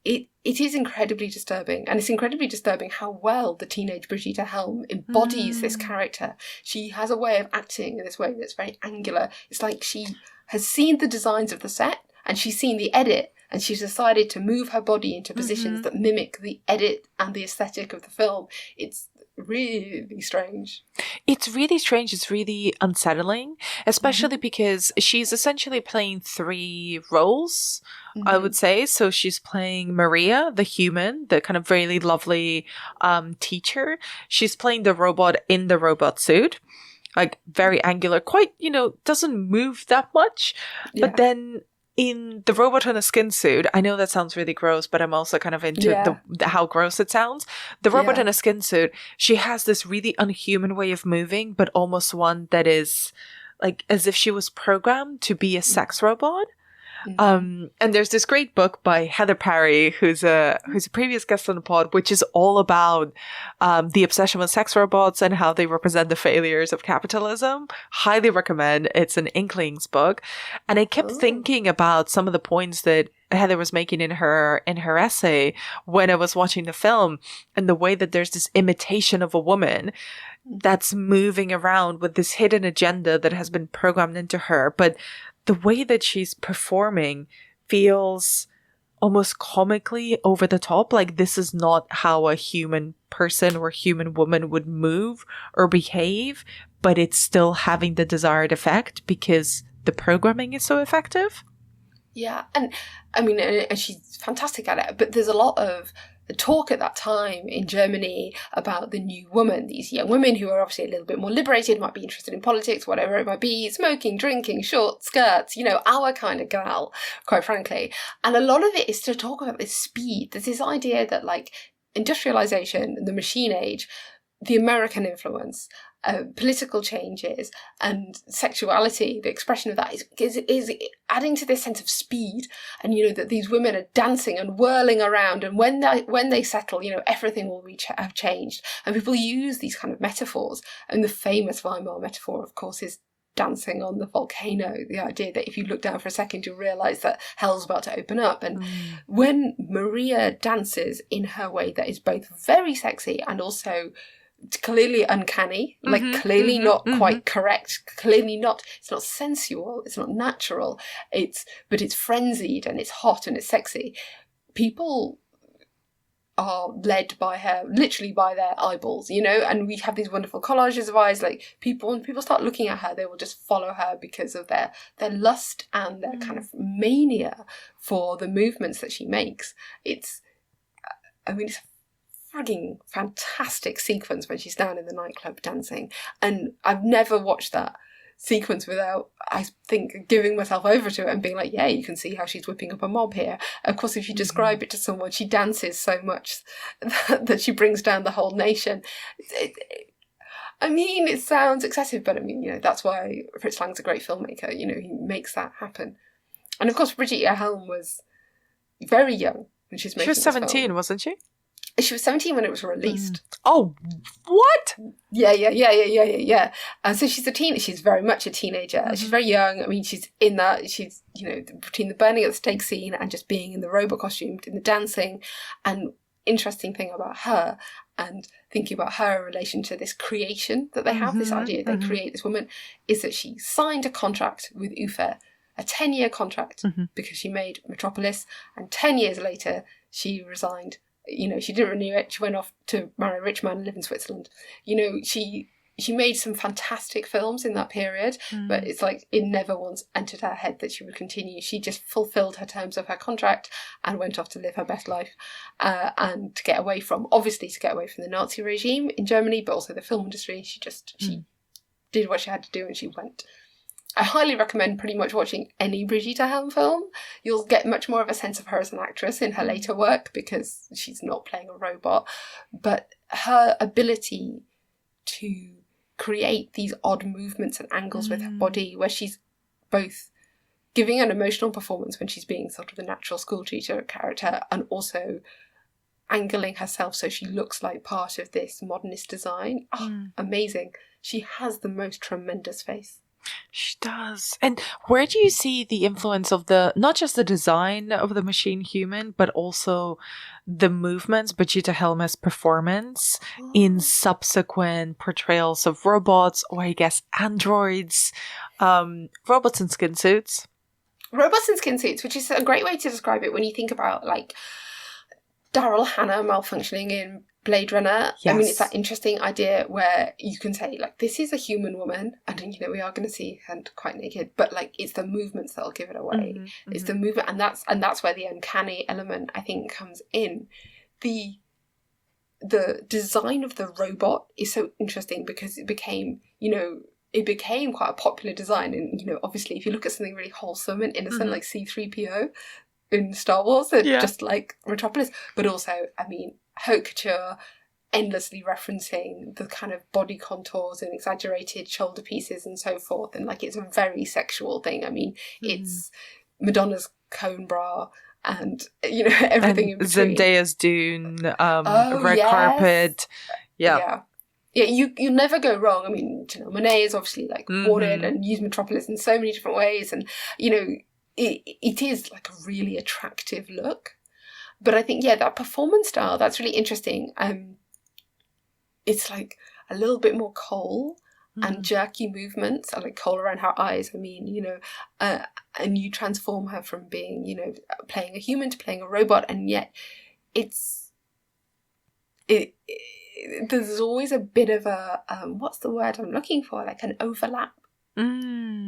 it is incredibly disturbing, and it's incredibly disturbing how well the teenage Brigitte Helm embodies this character. She has a way of acting in this way that's very angular. It's like she has seen the designs of the set, and she's seen the edit, and she's decided to move her body into positions that mimic the edit and the aesthetic of the film. It's really strange. It's really strange. It's really unsettling, especially because she's essentially playing 3 roles, I would say. So she's playing Maria, the human, the kind of really lovely teacher. She's playing the robot in the robot suit, like very angular, quite, doesn't move that much. Yeah. But then in the robot in a skin suit, I know that sounds really gross, but I'm also kind of into how gross it sounds. The robot in a skin suit, she has this really unhuman way of moving, but almost one that is like as if she was programmed to be a sex robot. And there's this great book by Heather Parry, who's a previous guest on the pod, which is all about the obsession with sex robots and how they represent the failures of capitalism. Highly recommend. It's an Inklings book, and I kept thinking about some of the points that Heather was making in her essay when I was watching the film, and the way that there's this imitation of a woman that's moving around with this hidden agenda that has been programmed into her, but the way that she's performing feels almost comically over the top. Like, this is not how a human person or human woman would move or behave, but it's still having the desired effect because the programming is so effective. Yeah, and I mean, and she's fantastic at it, but there's a lot of talk at that time in Germany about the new woman, these young women who are obviously a little bit more liberated, might be interested in politics, whatever it might be, smoking, drinking, short skirts, our kind of gal, quite frankly. And a lot of it is to talk about this speed. There's this idea that industrialization, the machine age, the American influence, political changes and sexuality, the expression of that is adding to this sense of speed, and that these women are dancing and whirling around, and when they settle, everything will have changed. And people use these kind of metaphors, and the famous Weimar metaphor, of course, is dancing on the volcano, the idea that if you look down for a second you'll realise that hell's about to open up. And when Maria dances in her way that is both very sexy and also clearly uncanny, clearly not quite correct, clearly not, it's not sensual, it's not natural, but it's frenzied and it's hot and it's sexy. People are led by her, literally by their eyeballs, and we have these wonderful collages of eyes, when people start looking at her, they will just follow her because of their lust and their kind of mania for the movements that she makes. It's frigging fantastic sequence when she's down in the nightclub dancing, and I've never watched that sequence without, I think, giving myself over to it and being like, yeah, you can see how she's whipping up a mob here. Of course, if you describe it to someone, she dances so much that she brings down the whole nation. I mean, it sounds excessive, but I mean, that's why Fritz Lang's a great filmmaker. He makes that happen. And of course, Brigitte Helm was very young when she was making this film. She was 17, wasn't she? She was 17 when it was released. Oh, what? Yeah. And so she's very much a teenager. She's very young. I mean, she's in that, she's, between the burning at the stake scene and just being in the robot costume, in the dancing. And interesting thing about her and thinking about her in relation to this creation that they have, this idea they create this woman, is that she signed a contract with UFA, a 10-year contract, because she made Metropolis, and 10 years later she resigned. She didn't renew it. She went off to marry a rich man and live in Switzerland. She made some fantastic films in that period, but it's like it never once entered her head that she would continue. She just fulfilled her terms of her contract and went off to live her best life and to get away from the Nazi regime in Germany, but also the film industry. She did what she had to do and she went. I highly recommend pretty much watching any Brigitte Helm film. You'll get much more of a sense of her as an actress in her later work because she's not playing a robot. But her ability to create these odd movements and angles with her body, where she's both giving an emotional performance when she's being sort of the natural school teacher character and also angling herself so she looks like part of this modernist design. Amazing. She has the most tremendous face. She does. And where do you see the influence of not just the design of the machine human, but also the movements, Brigitte Helm's performance in subsequent portrayals of robots, or I guess androids, robots in skin suits? Robots in skin suits, which is a great way to describe it when you think about like Daryl Hannah malfunctioning in Blade Runner. Yes. I mean, it's that interesting idea where you can say, like, this is a human woman, and, we are going to see her quite naked, but, like, it's the movements that'll give it away. It's the movement, and that's where the uncanny element, I think, comes in. The design of the robot is so interesting because it became quite a popular design, and, obviously, if you look at something really wholesome and innocent, like C-3PO in Star Wars, just like Metropolis, but also, I mean, haute couture, endlessly referencing the kind of body contours and exaggerated shoulder pieces and so forth, and like it's a very sexual thing. I mean, it's Madonna's cone bra and everything in between. Zendaya's Dune, red carpet, yeah. You'll never go wrong. I mean, Monet is obviously like worn it and used Metropolis in so many different ways, and it is like a really attractive look. But I think, that performance style, that's really interesting. It's like a little bit more Cole and jerky movements, like Cole around her eyes. I mean, and you transform her from being, playing a human to playing a robot. And yet there's always a bit of a, what's the word I'm looking for? Like an overlap.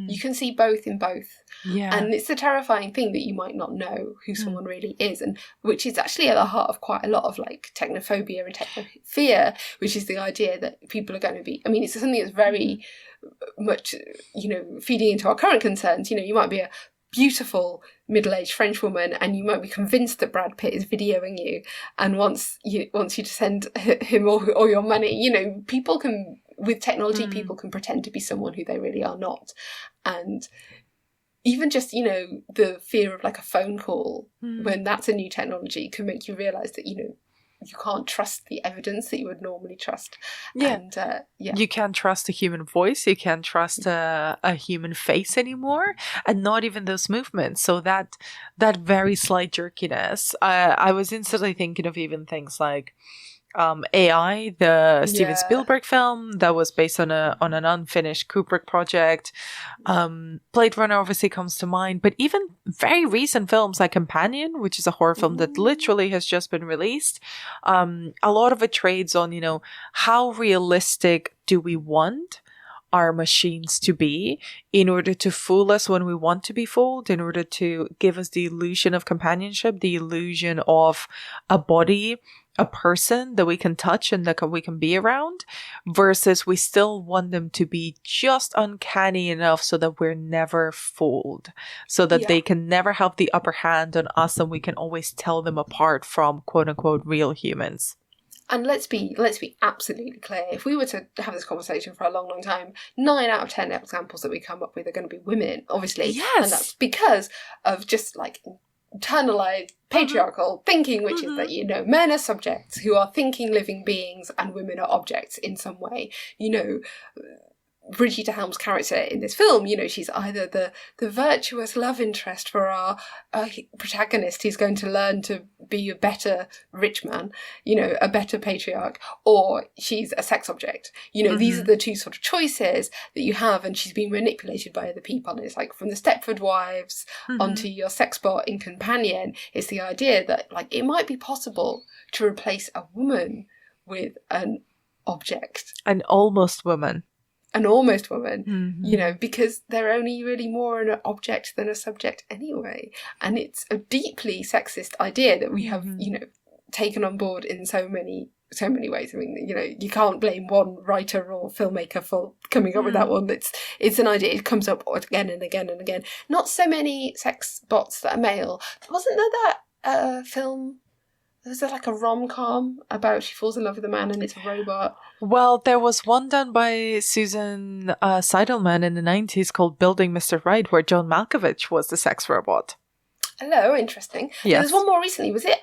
You can see both in both. And it's a terrifying thing that you might not know who someone really is, and which is actually at the heart of quite a lot of like technophobia and technofear, which is the idea that people are going to be, I mean, it's something that's very much, feeding into our current concerns. You might be a beautiful middle-aged French woman and you might be convinced that Brad Pitt is videoing you, and once you send him all your money, people can, with technology, people can pretend to be someone who they really are not. And even just, the fear of like a phone call when that's a new technology can make you realise that, you can't trust the evidence that you would normally trust. And you can't trust a human voice, you can't trust a human face anymore, and not even those movements. So that very slight jerkiness, I was instantly thinking of even things like AI, the Steven Spielberg film that was based on an unfinished Kubrick project. Blade Runner obviously comes to mind, but even very recent films like Companion, which is a horror film that literally has just been released. A lot of it trades on, how realistic do we want our machines to be in order to fool us when we want to be fooled, in order to give us the illusion of companionship, the illusion of a body, a person that we can touch and that we can be around, versus we still want them to be just uncanny enough so that we're never fooled, so that they can never have the upper hand on us and we can always tell them apart from quote unquote real humans. And let's be absolutely clear. If we were to have this conversation for a long, long time, 9 out of 10 examples that we come up with are going to be women, obviously. Yes. And that's because of just like internalized patriarchal thinking, which is that, you know, men are subjects who are thinking living beings and women are objects in some way. You know, Brigitte Helm's character in this film, you know, she's either the virtuous love interest for our protagonist who's going to learn to be a better rich man, you know, a better patriarch, or she's a sex object. You know, these are the two sort of choices that you have, and she's being manipulated by other people. And it's like from the Stepford Wives onto your sex bot in Companion, it's the idea that like it might be possible to replace a woman with an object. An almost woman. An almost woman, you know, because they're only really more an object than a subject anyway. And it's a deeply sexist idea that we have, you know, taken on board in so many ways. I mean, you know, you can't blame one writer or filmmaker for coming up with that one. It's an idea. It comes up again and again and again. Not so many sex bots that are male. Wasn't there that film? Was there like a rom-com about she falls in love with a man and it's a robot? Well, there was one done by Susan Seidelman in the 90s called Building Mr. Right, where John Malkovich was the sex robot. Hello, interesting. Yes. There's one more recently. Was it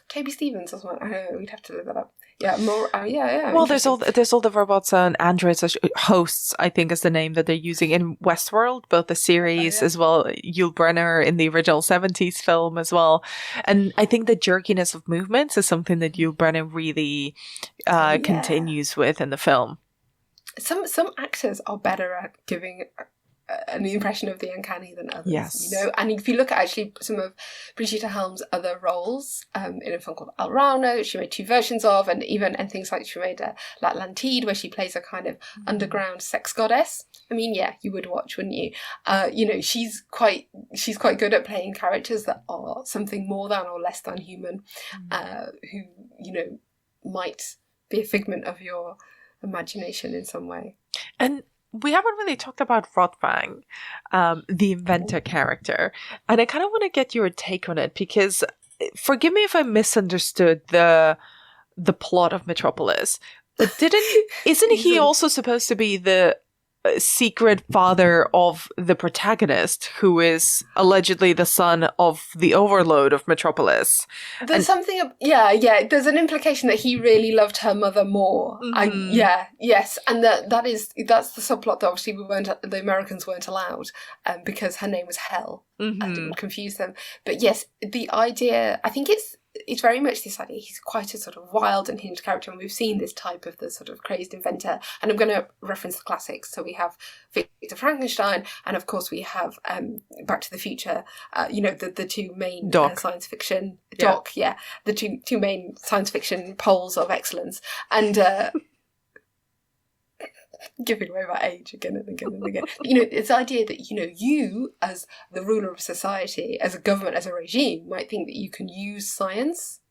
Toby Stevens or something? I don't know. We'd have to look that up. Yeah, more. Yeah. Well, there's all the robots and androids, hosts, I think is the name that they're using in Westworld, both the series as well. Yul Brynner in the original 70s film as well. And I think the jerkiness of movements is something that Yul Brynner really continues with in the film. Some actors are better at giving an impression of the uncanny than others, yes. You know. And if you look at actually some of Brigitte Helm's other roles in a film called Al Rauno, she made 2 versions of, and things like she made L'Atlantide, where she plays a kind of underground sex goddess. I mean, yeah, you would watch, wouldn't you? You know, she's quite good at playing characters that are something more than or less than human, who, you know, might be a figment of your imagination in some way. And we haven't really talked about Rottwang, the inventor character. And I kind of want to get your take on it, because forgive me if I misunderstood the plot of Metropolis, but isn't he also supposed to be the secret father of the protagonist, who is allegedly the son of the overlord of Metropolis? There's there's an implication that he really loved her mother more. Yes, and that's the subplot that obviously the Americans weren't allowed, because her name was Hell. I didn't confuse them. But yes, the idea, I think it's very much this idea. He's quite a sort of wild and hinged character, and we've seen this type of the sort of crazed inventor. And I'm going to reference the classics. So we have Victor Frankenstein, and of course we have Back to the Future. You know, the two main science fiction the two main science fiction poles of excellence, and giving away my age again and again and again. You know, it's the idea that, you know, you as the ruler of society, as a government, as a regime, might think that you can use science,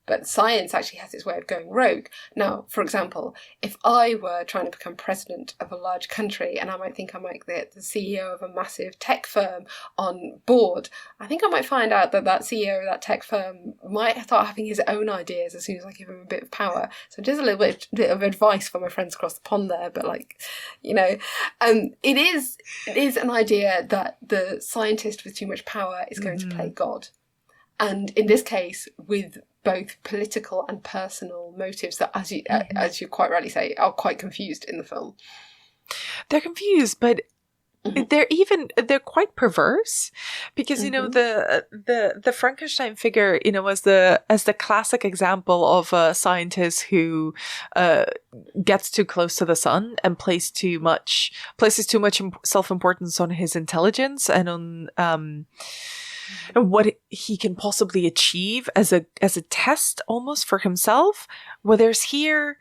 but science actually has its way of going rogue. Now, for example, if I were trying to become president of a large country, and I might think I might get the CEO of a massive tech firm on board, I think I might find out that CEO of that tech firm might start having his own ideas as soon as I give him a bit of power. So just a little bit of advice for my friends across the pond there, but like, you know, it is an idea that the scientist with too much power is going to play God. And in this case, with both political and personal motives that, as you quite rightly say, are quite confused in the film. They're confused, but they're quite perverse, because you know the Frankenstein figure, you know, as the classic example of a scientist who gets too close to the sun and places too much self-importance on his intelligence and on and what he can possibly achieve as a test almost for himself. Whereas here,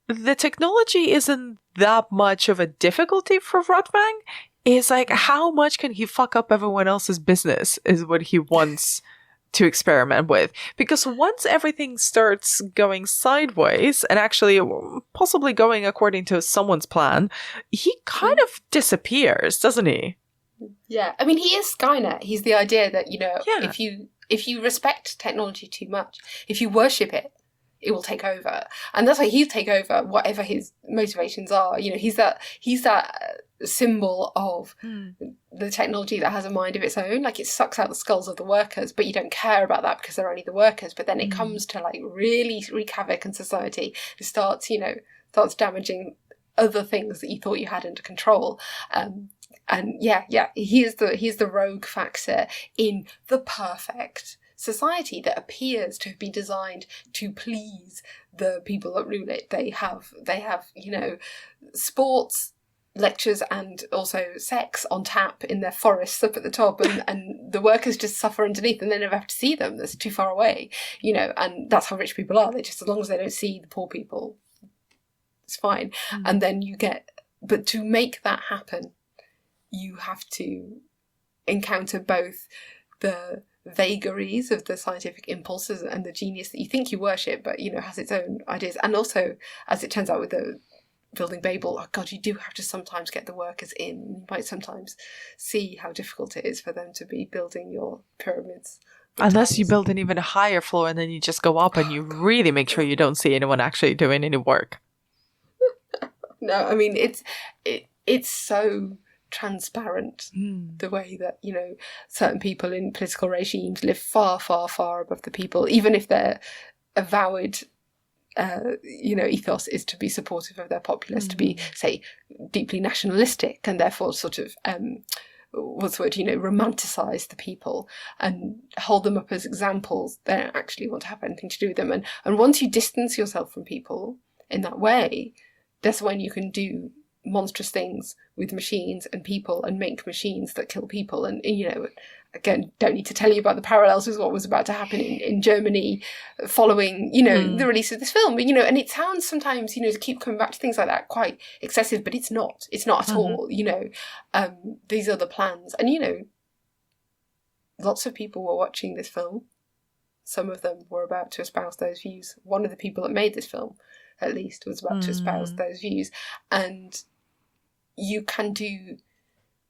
the technology isn't that much of a difficulty for Rottwang. It's like, how much can he fuck up everyone else's business is what he wants to experiment with. Because once everything starts going sideways and actually possibly going according to someone's plan, he kind of disappears, doesn't he? Yeah, I mean, he is Skynet. He's the idea that, you know, if you respect technology too much, if you worship it, it will take over. And that's why he'll take over whatever his motivations are. You know, he's that symbol of the technology that has a mind of its own. Like, it sucks out the skulls of the workers, but you don't care about that because they're only the workers. But then it comes to like really wreak havoc in society. It starts damaging other things that you thought you had under control. And he's the rogue factor in the perfect society that appears to have been designed to please the people that rule it. They have sports, lectures, and also sex on tap in their forests up at the top, and the workers just suffer underneath, and they never have to see them. That's too far away, and that's how rich people are. They just, as long as they don't see the poor people, it's fine. And then but to make that happen, you have to encounter both the vagaries of the scientific impulses and the genius that you think you worship, but has its own ideas. And also, as it turns out with the building Babel, oh God, you do have to sometimes get the workers in. You might sometimes see how difficult it is for them to be building your pyramids. Unless you build an even higher floor and then you just go up and you really make sure you don't see anyone actually doing any work. No, I mean, it's so transparent, the way that certain people in political regimes live far, far, far above the people, even if their avowed ethos is to be supportive of their populace, to be, say, deeply nationalistic, and therefore sort of romanticize the people and hold them up as examples. They don't actually want to have anything to do with them. And once you distance yourself from people in that way, that's when you can do monstrous things with machines and people, and make machines that kill people. And again, don't need to tell you about the parallels with what was about to happen in Germany following the release of this film. And it sounds sometimes to keep coming back to things like that quite excessive, but it's not at all. These are the plans. And lots of people were watching this film. Some of them were about to espouse those views. One of the people that made this film, at least, was about to espouse those views. And you can do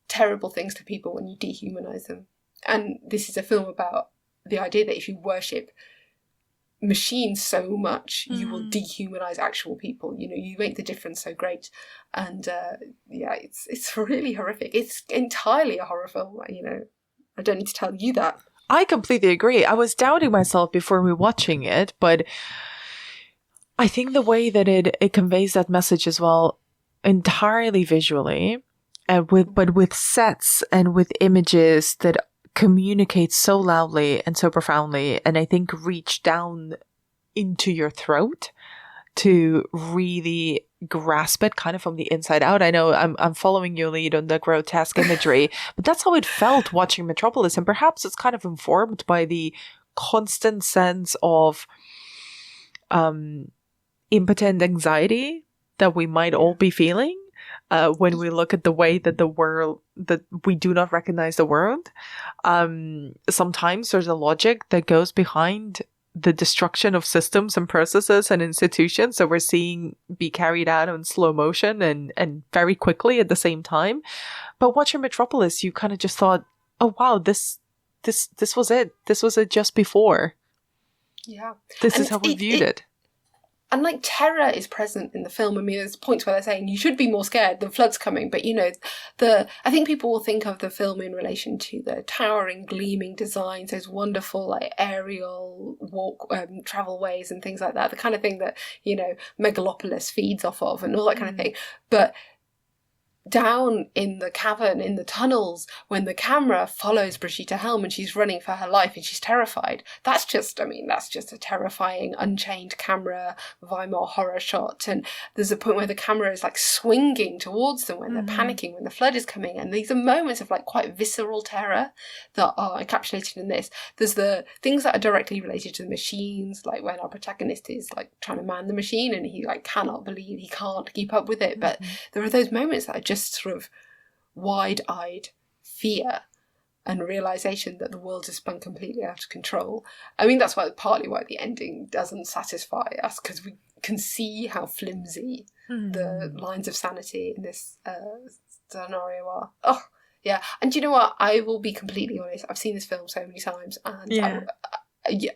terrible things to people when you dehumanize them. And this is a film about the idea that if you worship machines so much, you will dehumanize actual people. You make the difference so great. And it's really horrific. It's entirely a horror film. I don't need to tell you that. I completely agree. I was doubting myself before rewatching it, but I think the way that it conveys that message as well, entirely visually, but with sets and with images that communicate so loudly and so profoundly, and I think reach down into your throat to really grasp it kind of from the inside out. I know I'm following your lead on the grotesque imagery, but that's how it felt watching Metropolis, and perhaps it's kind of informed by the constant sense of impotent anxiety that we might all be feeling when we look at the way that that we do not recognize the world. Sometimes there's a logic that goes behind the destruction of systems and processes and institutions that we're seeing be carried out in slow motion and very quickly at the same time. But watching Metropolis, you kind of just thought, oh wow, this was it. This was it just before. Yeah. This is how we viewed it. And like, terror is present in the film. I mean, there's points where they're saying you should be more scared, the flood's coming. But I think people will think of the film in relation to the towering, gleaming designs, those wonderful like aerial travel ways and things like that. The kind of thing that Megalopolis feeds off of, and all that kind of thing. But down in the cavern, in the tunnels, when the camera follows Brigitte Helm and she's running for her life and she's terrified, that's just a terrifying unchained camera Weimar horror shot. And there's a point where the camera is like swinging towards them when they're panicking, when the flood is coming. And these are moments of like quite visceral terror that are encapsulated in this. There's the things that are directly related to the machines, like when our protagonist is like trying to man the machine and he like cannot believe he can't keep up with it. But there are those moments that are just sort of wide-eyed fear and realization that the world has spun completely out of control. I mean, that's partly why the ending doesn't satisfy us, because we can see how flimsy the lines of sanity in this scenario are. Oh, yeah. And do you know what? I will be completely honest. I've seen this film so many times, and yeah,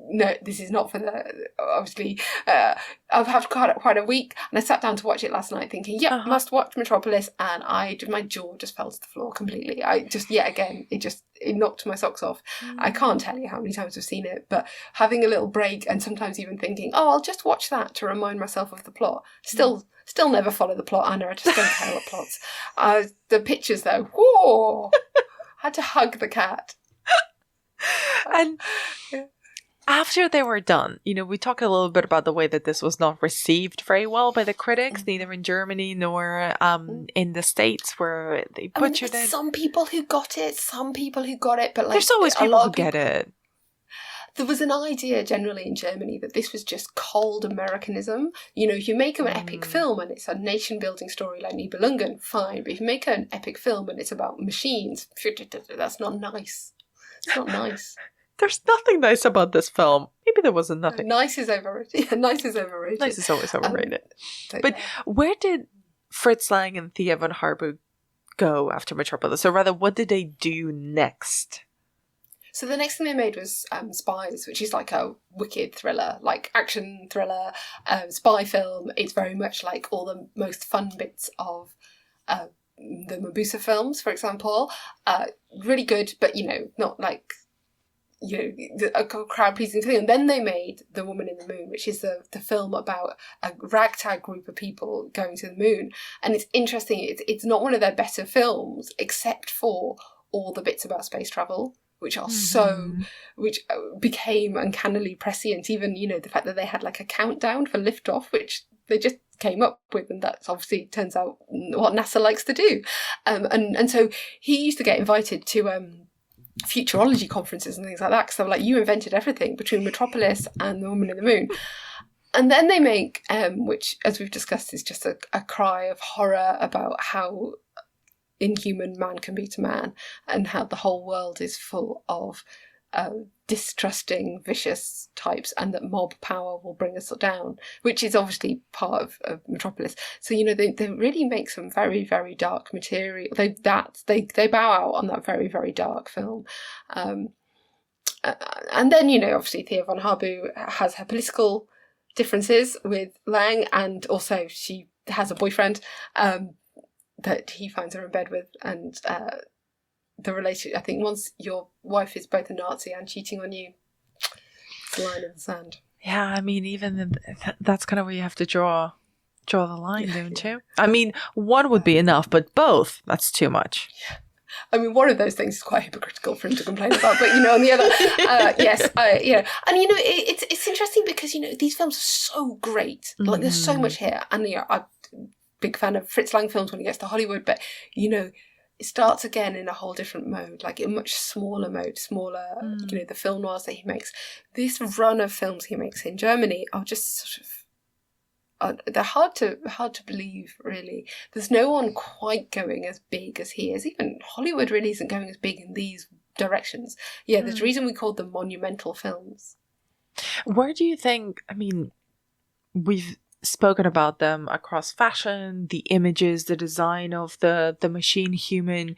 no, this is not for the, obviously, I've had quite a week, and I sat down to watch it last night thinking, must watch Metropolis, and my jaw just fell to the floor completely. I just, yet again, it knocked my socks off. I can't tell you how many times I've seen it, but having a little break, and sometimes even thinking, I'll just watch that to remind myself of the plot. Still never follow the plot, Anna. I just don't care what plots. The pictures, though, whoa! Had to hug the cat. And after they were done, we talked a little bit about the way that this was not received very well by the critics, neither in Germany nor in the States, where they butchered it. Some people who got it, but there's always people who get it. There was an idea generally in Germany that this was just cold Americanism. If you make an epic film and it's a nation-building story like Nibelungen, fine. But if you make an epic film and it's about machines, that's not nice. It's not nice. There's nothing nice about this film. Maybe there wasn't nothing. Nice is overrated. Nice is overrated. Nice is always overrated. But where did Fritz Lang and Thea von Harburg go after Metropolis? Or rather, what did they do next? So the next thing they made was Spies, which is like a wicked thriller, like action thriller, spy film. It's very much like all the most fun bits of the Mabuse films, for example. Really good, but not like a crowd-pleasing thing. And then they made The Woman in the Moon, which is the film about a ragtag group of people going to the moon. And it's interesting. It's not one of their better films, except for all the bits about space travel, which are which became uncannily prescient. Even the fact that they had like a countdown for liftoff, which they just came up with, and that's obviously turns out what NASA likes to do. And so he used to get invited to futurology conferences and things like that, because they were like, you invented everything between Metropolis and The Woman in the Moon. And then they make, which as we've discussed is just a cry of horror about how inhuman man can be to man, and how the whole world is full of distrusting, vicious types, and that mob power will bring us down, which is obviously part of Metropolis. So they really make some very, very dark material. They bow out on that very, very dark film. And then obviously Thea von Harburg has her political differences with Lang, and also she has a boyfriend that he finds her in bed with, and the relationship, I think once your wife is both a Nazi and cheating on you, it's a line in the sand. Yeah, I mean, even that's kind of where you have to draw the line, don't you? I mean, one would be enough, but both, that's too much. Yeah. I mean, one of those things is quite hypocritical for him to complain about, but on the other, yes, and it's interesting because these films are so great. Like there's so much here, and I'm a big fan of Fritz Lang films when he gets to Hollywood, but it starts again in a whole different mode, like in a much smaller mode, the film noirs that he makes. This run of films he makes in Germany are just sort of, they're hard to believe, really. There's no one quite going as big as he is. Even Hollywood really isn't going as big in these directions. Yeah, there's a reason we called them monumental films. Where do you think, I mean, we've spoken about them across fashion, the images, the design of the machine human,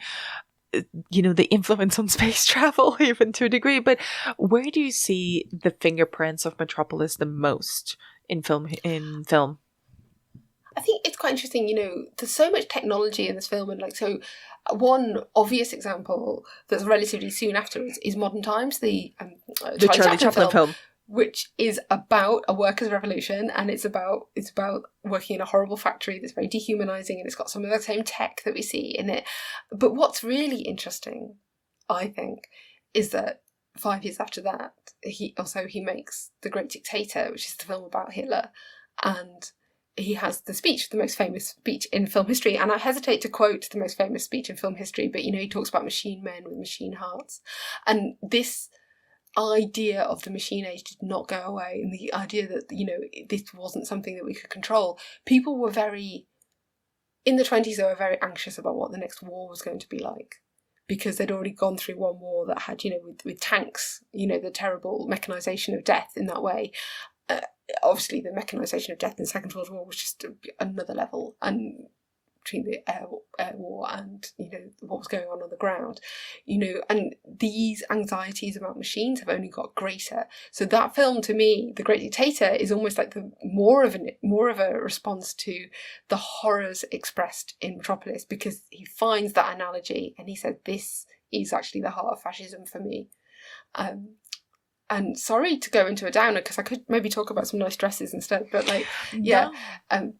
the influence on space travel, even to a degree. But where do you see the fingerprints of Metropolis the most in film? I think it's quite interesting. There's so much technology in this film, and so one obvious example that's relatively soon afterwards is Modern Times, the Charlie Chaplin film. Which is about a workers' revolution, and it's about working in a horrible factory that's very dehumanizing, and it's got some of the same tech that we see in it. But what's really interesting, I think, is that 5 years after that, he makes The Great Dictator, which is the film about Hitler, and he has the most famous speech in film history. And I hesitate to quote the most famous speech in film history, but he talks about machine men with machine hearts, and this idea of the machine age did not go away, and the idea that this wasn't something that we could control. People were in the 20s, they were very anxious about what the next war was going to be like, because they'd already gone through one war that had with tanks, the terrible mechanization of death in that way. Obviously the mechanization of death in the Second World War was just another level, and between the air war and, you know, what was going on the ground, you know, and these anxieties about machines have only got greater. So that film, to me, The Great Dictator, is almost like more of a response to the horrors expressed in Metropolis, because he finds that analogy and he said, this is actually the heart of fascism for me. And sorry to go into a downer, because I could maybe talk about some nice dresses instead, but like, yeah. No.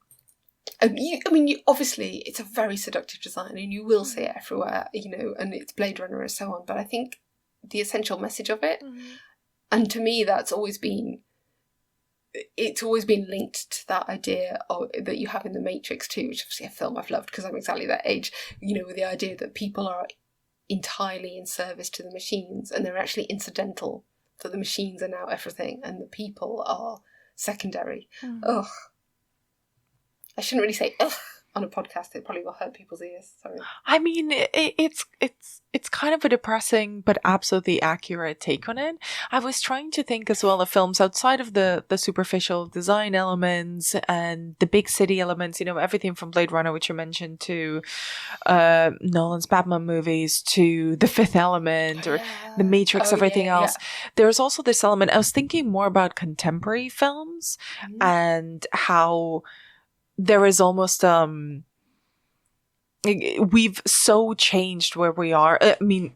Obviously it's a very seductive design and you will see it everywhere, you know, and it's Blade Runner and so on, but I think the essential message of it, and to me it's always been linked to that idea that you have in The Matrix too, which is obviously a film I've loved because I'm exactly that age, you know, with the idea that people are entirely in service to the machines and they're actually incidental, that the machines are now everything and the people are secondary. Ugh. I shouldn't really say ugh on a podcast. It probably will hurt people's ears. Sorry. I mean, it's kind of a depressing but absolutely accurate take on it. I was trying to think as well of films outside of the superficial design elements and the big city elements, you know, everything from Blade Runner, which you mentioned, to Nolan's Batman movies, to The Fifth Element or The Matrix, everything else. Yeah. There's also this element. I was thinking more about contemporary films and how there is almost we've so changed where we are. I mean,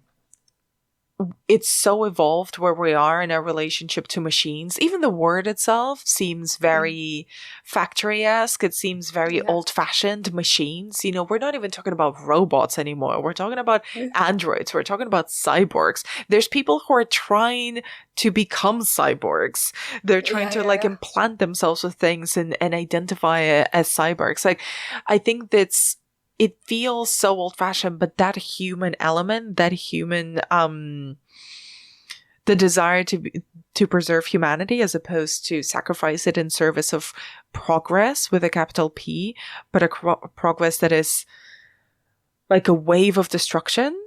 it's so evolved where we are in our relationship to machines. Even the word itself seems very factory-esque. It seems very old-fashioned machines. You know, we're not even talking about robots anymore. We're talking about androids. We're talking about cyborgs. There's people who are trying to become cyborgs. They're trying to implant themselves with things and identify as cyborgs. Like, I think it feels so old-fashioned, but that human element, that human, the desire to preserve humanity as opposed to sacrifice it in service of progress with a capital P, but a progress that is like a wave of destruction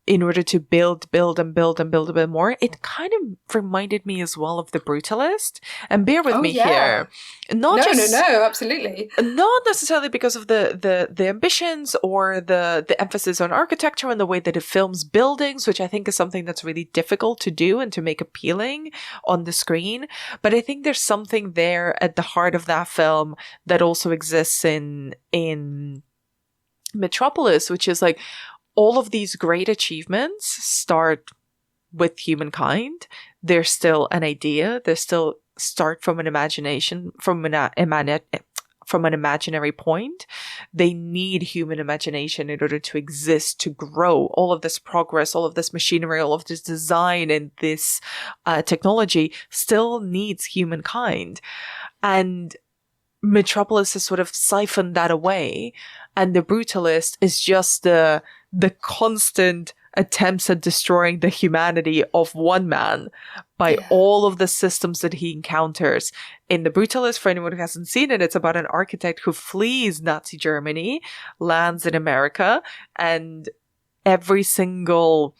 in order to build a bit more. It kind of reminded me as well of The Brutalist. And bear with me here. No, absolutely. Not necessarily because of the ambitions or the emphasis on architecture and the way that it films buildings, which I think is something that's really difficult to do and to make appealing on the screen. But I think there's something there at the heart of that film that also exists in Metropolis, which is like, all of these great achievements start with humankind. They're still an idea. They still start from an imagination, from an imaginary point. They need human imagination in order to exist, to grow. All of this progress, all of this machinery, all of this design and this technology still needs humankind. And Metropolis has sort of siphoned that away. And The Brutalist is just the constant attempts at destroying the humanity of one man by all of the systems that he encounters. In The Brutalist, for anyone who hasn't seen it, it's about an architect who flees Nazi Germany, lands in America, and every single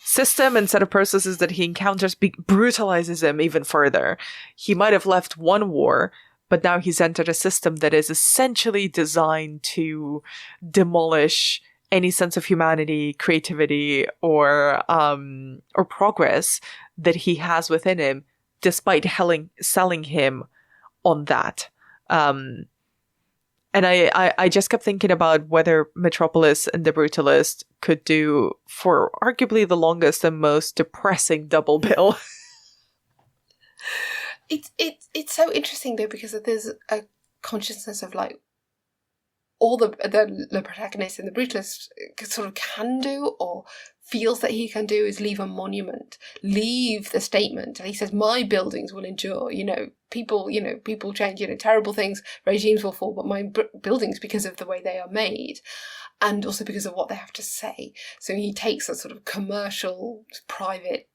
system and set of processes that he encounters brutalizes him even further. He might have left one war, but now he's entered a system that is essentially designed to demolish any sense of humanity, creativity, or progress that he has within him, despite selling him on that. And I just kept thinking about whether Metropolis and The Brutalist could do, for arguably the longest and most depressing double bill. It's so interesting though, because there's a consciousness of like all the protagonist in The Brutalist sort of can do or feels that he can do is leave a monument, leave the statement. And he says, my buildings will endure, people change, terrible things, regimes will fall, but my buildings, because of the way they are made, and also because of what they have to say. So he takes a sort of commercial, private,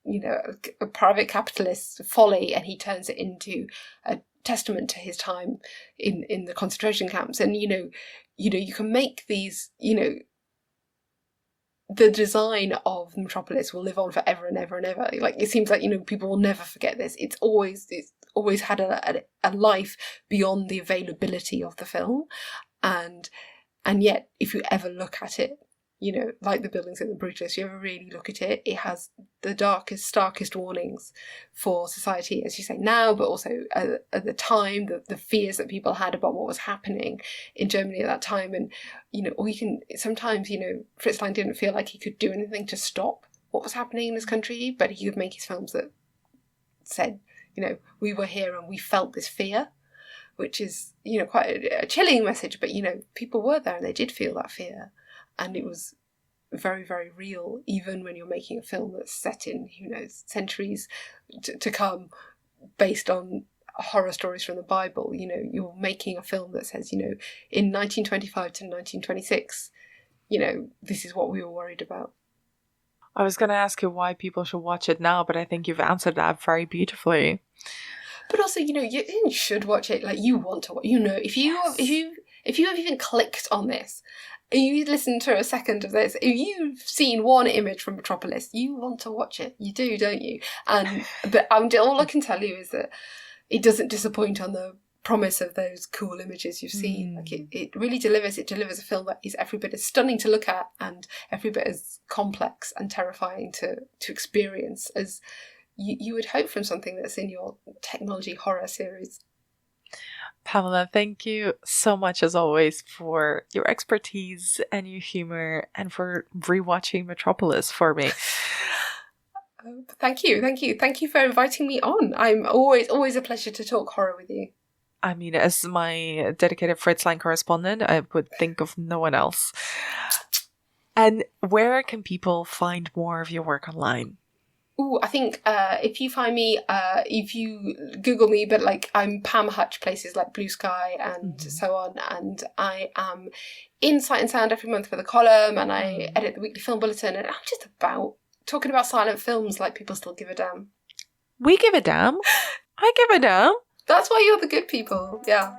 a private capitalist folly, and he turns it into a testament to his time in the concentration camps. And, you can make these, the design of Metropolis will live on forever and ever and ever. Like, it seems like, people will never forget this. It's always had a life beyond the availability of the film. And yet, if you ever look at it, you know, like the buildings in the Brutalist, you ever really look at it, it has the darkest, starkest warnings for society, as you say now, but also at the time, the fears that people had about what was happening in Germany at that time. And, you know, or you can, sometimes, you know, Fritz Lang didn't feel like he could do anything to stop what was happening in his country, but he could make his films that said, you know, we were here and we felt this fear, which is, you know, quite a chilling message, but, you know, people were there and they did feel that fear. And it was very, very real, even when you're making a film that's set in, who knows, centuries to come, based on horror stories from the Bible. You know, you're making a film that says, you know, in 1925 to 1926, you know, this is what we were worried about. I was going to ask you why people should watch it now, but I think you've answered that very beautifully. But also, you know, you should watch it. Like, you want to watch. You know, if you have even clicked on this, you listen to a second of this, if you've seen one image from Metropolis, you want to watch it. You do, don't you? But all I can tell you is that it doesn't disappoint on the promise of those cool images you've seen. Like it really delivers. It delivers a film that is every bit as stunning to look at and every bit as complex and terrifying to experience as you would hope from something that's in your technology horror series. Pamela, thank you so much as always for your expertise and your humor and for rewatching Metropolis for me. Thank you for inviting me on. I'm always a pleasure to talk horror with you. I mean, as my dedicated Fritz Lang correspondent, I would think of no one else. And where can people find more of your work online? Ooh, I think if you find me, if you Google me, but like I'm Pam Hutch, places like Blue Sky and so on, and I am in Sight and Sound every month for the column, and I edit the weekly film bulletin, and I'm just about talking about silent films like people still give a damn. We give a damn. I give a damn. That's why you're the good people, yeah.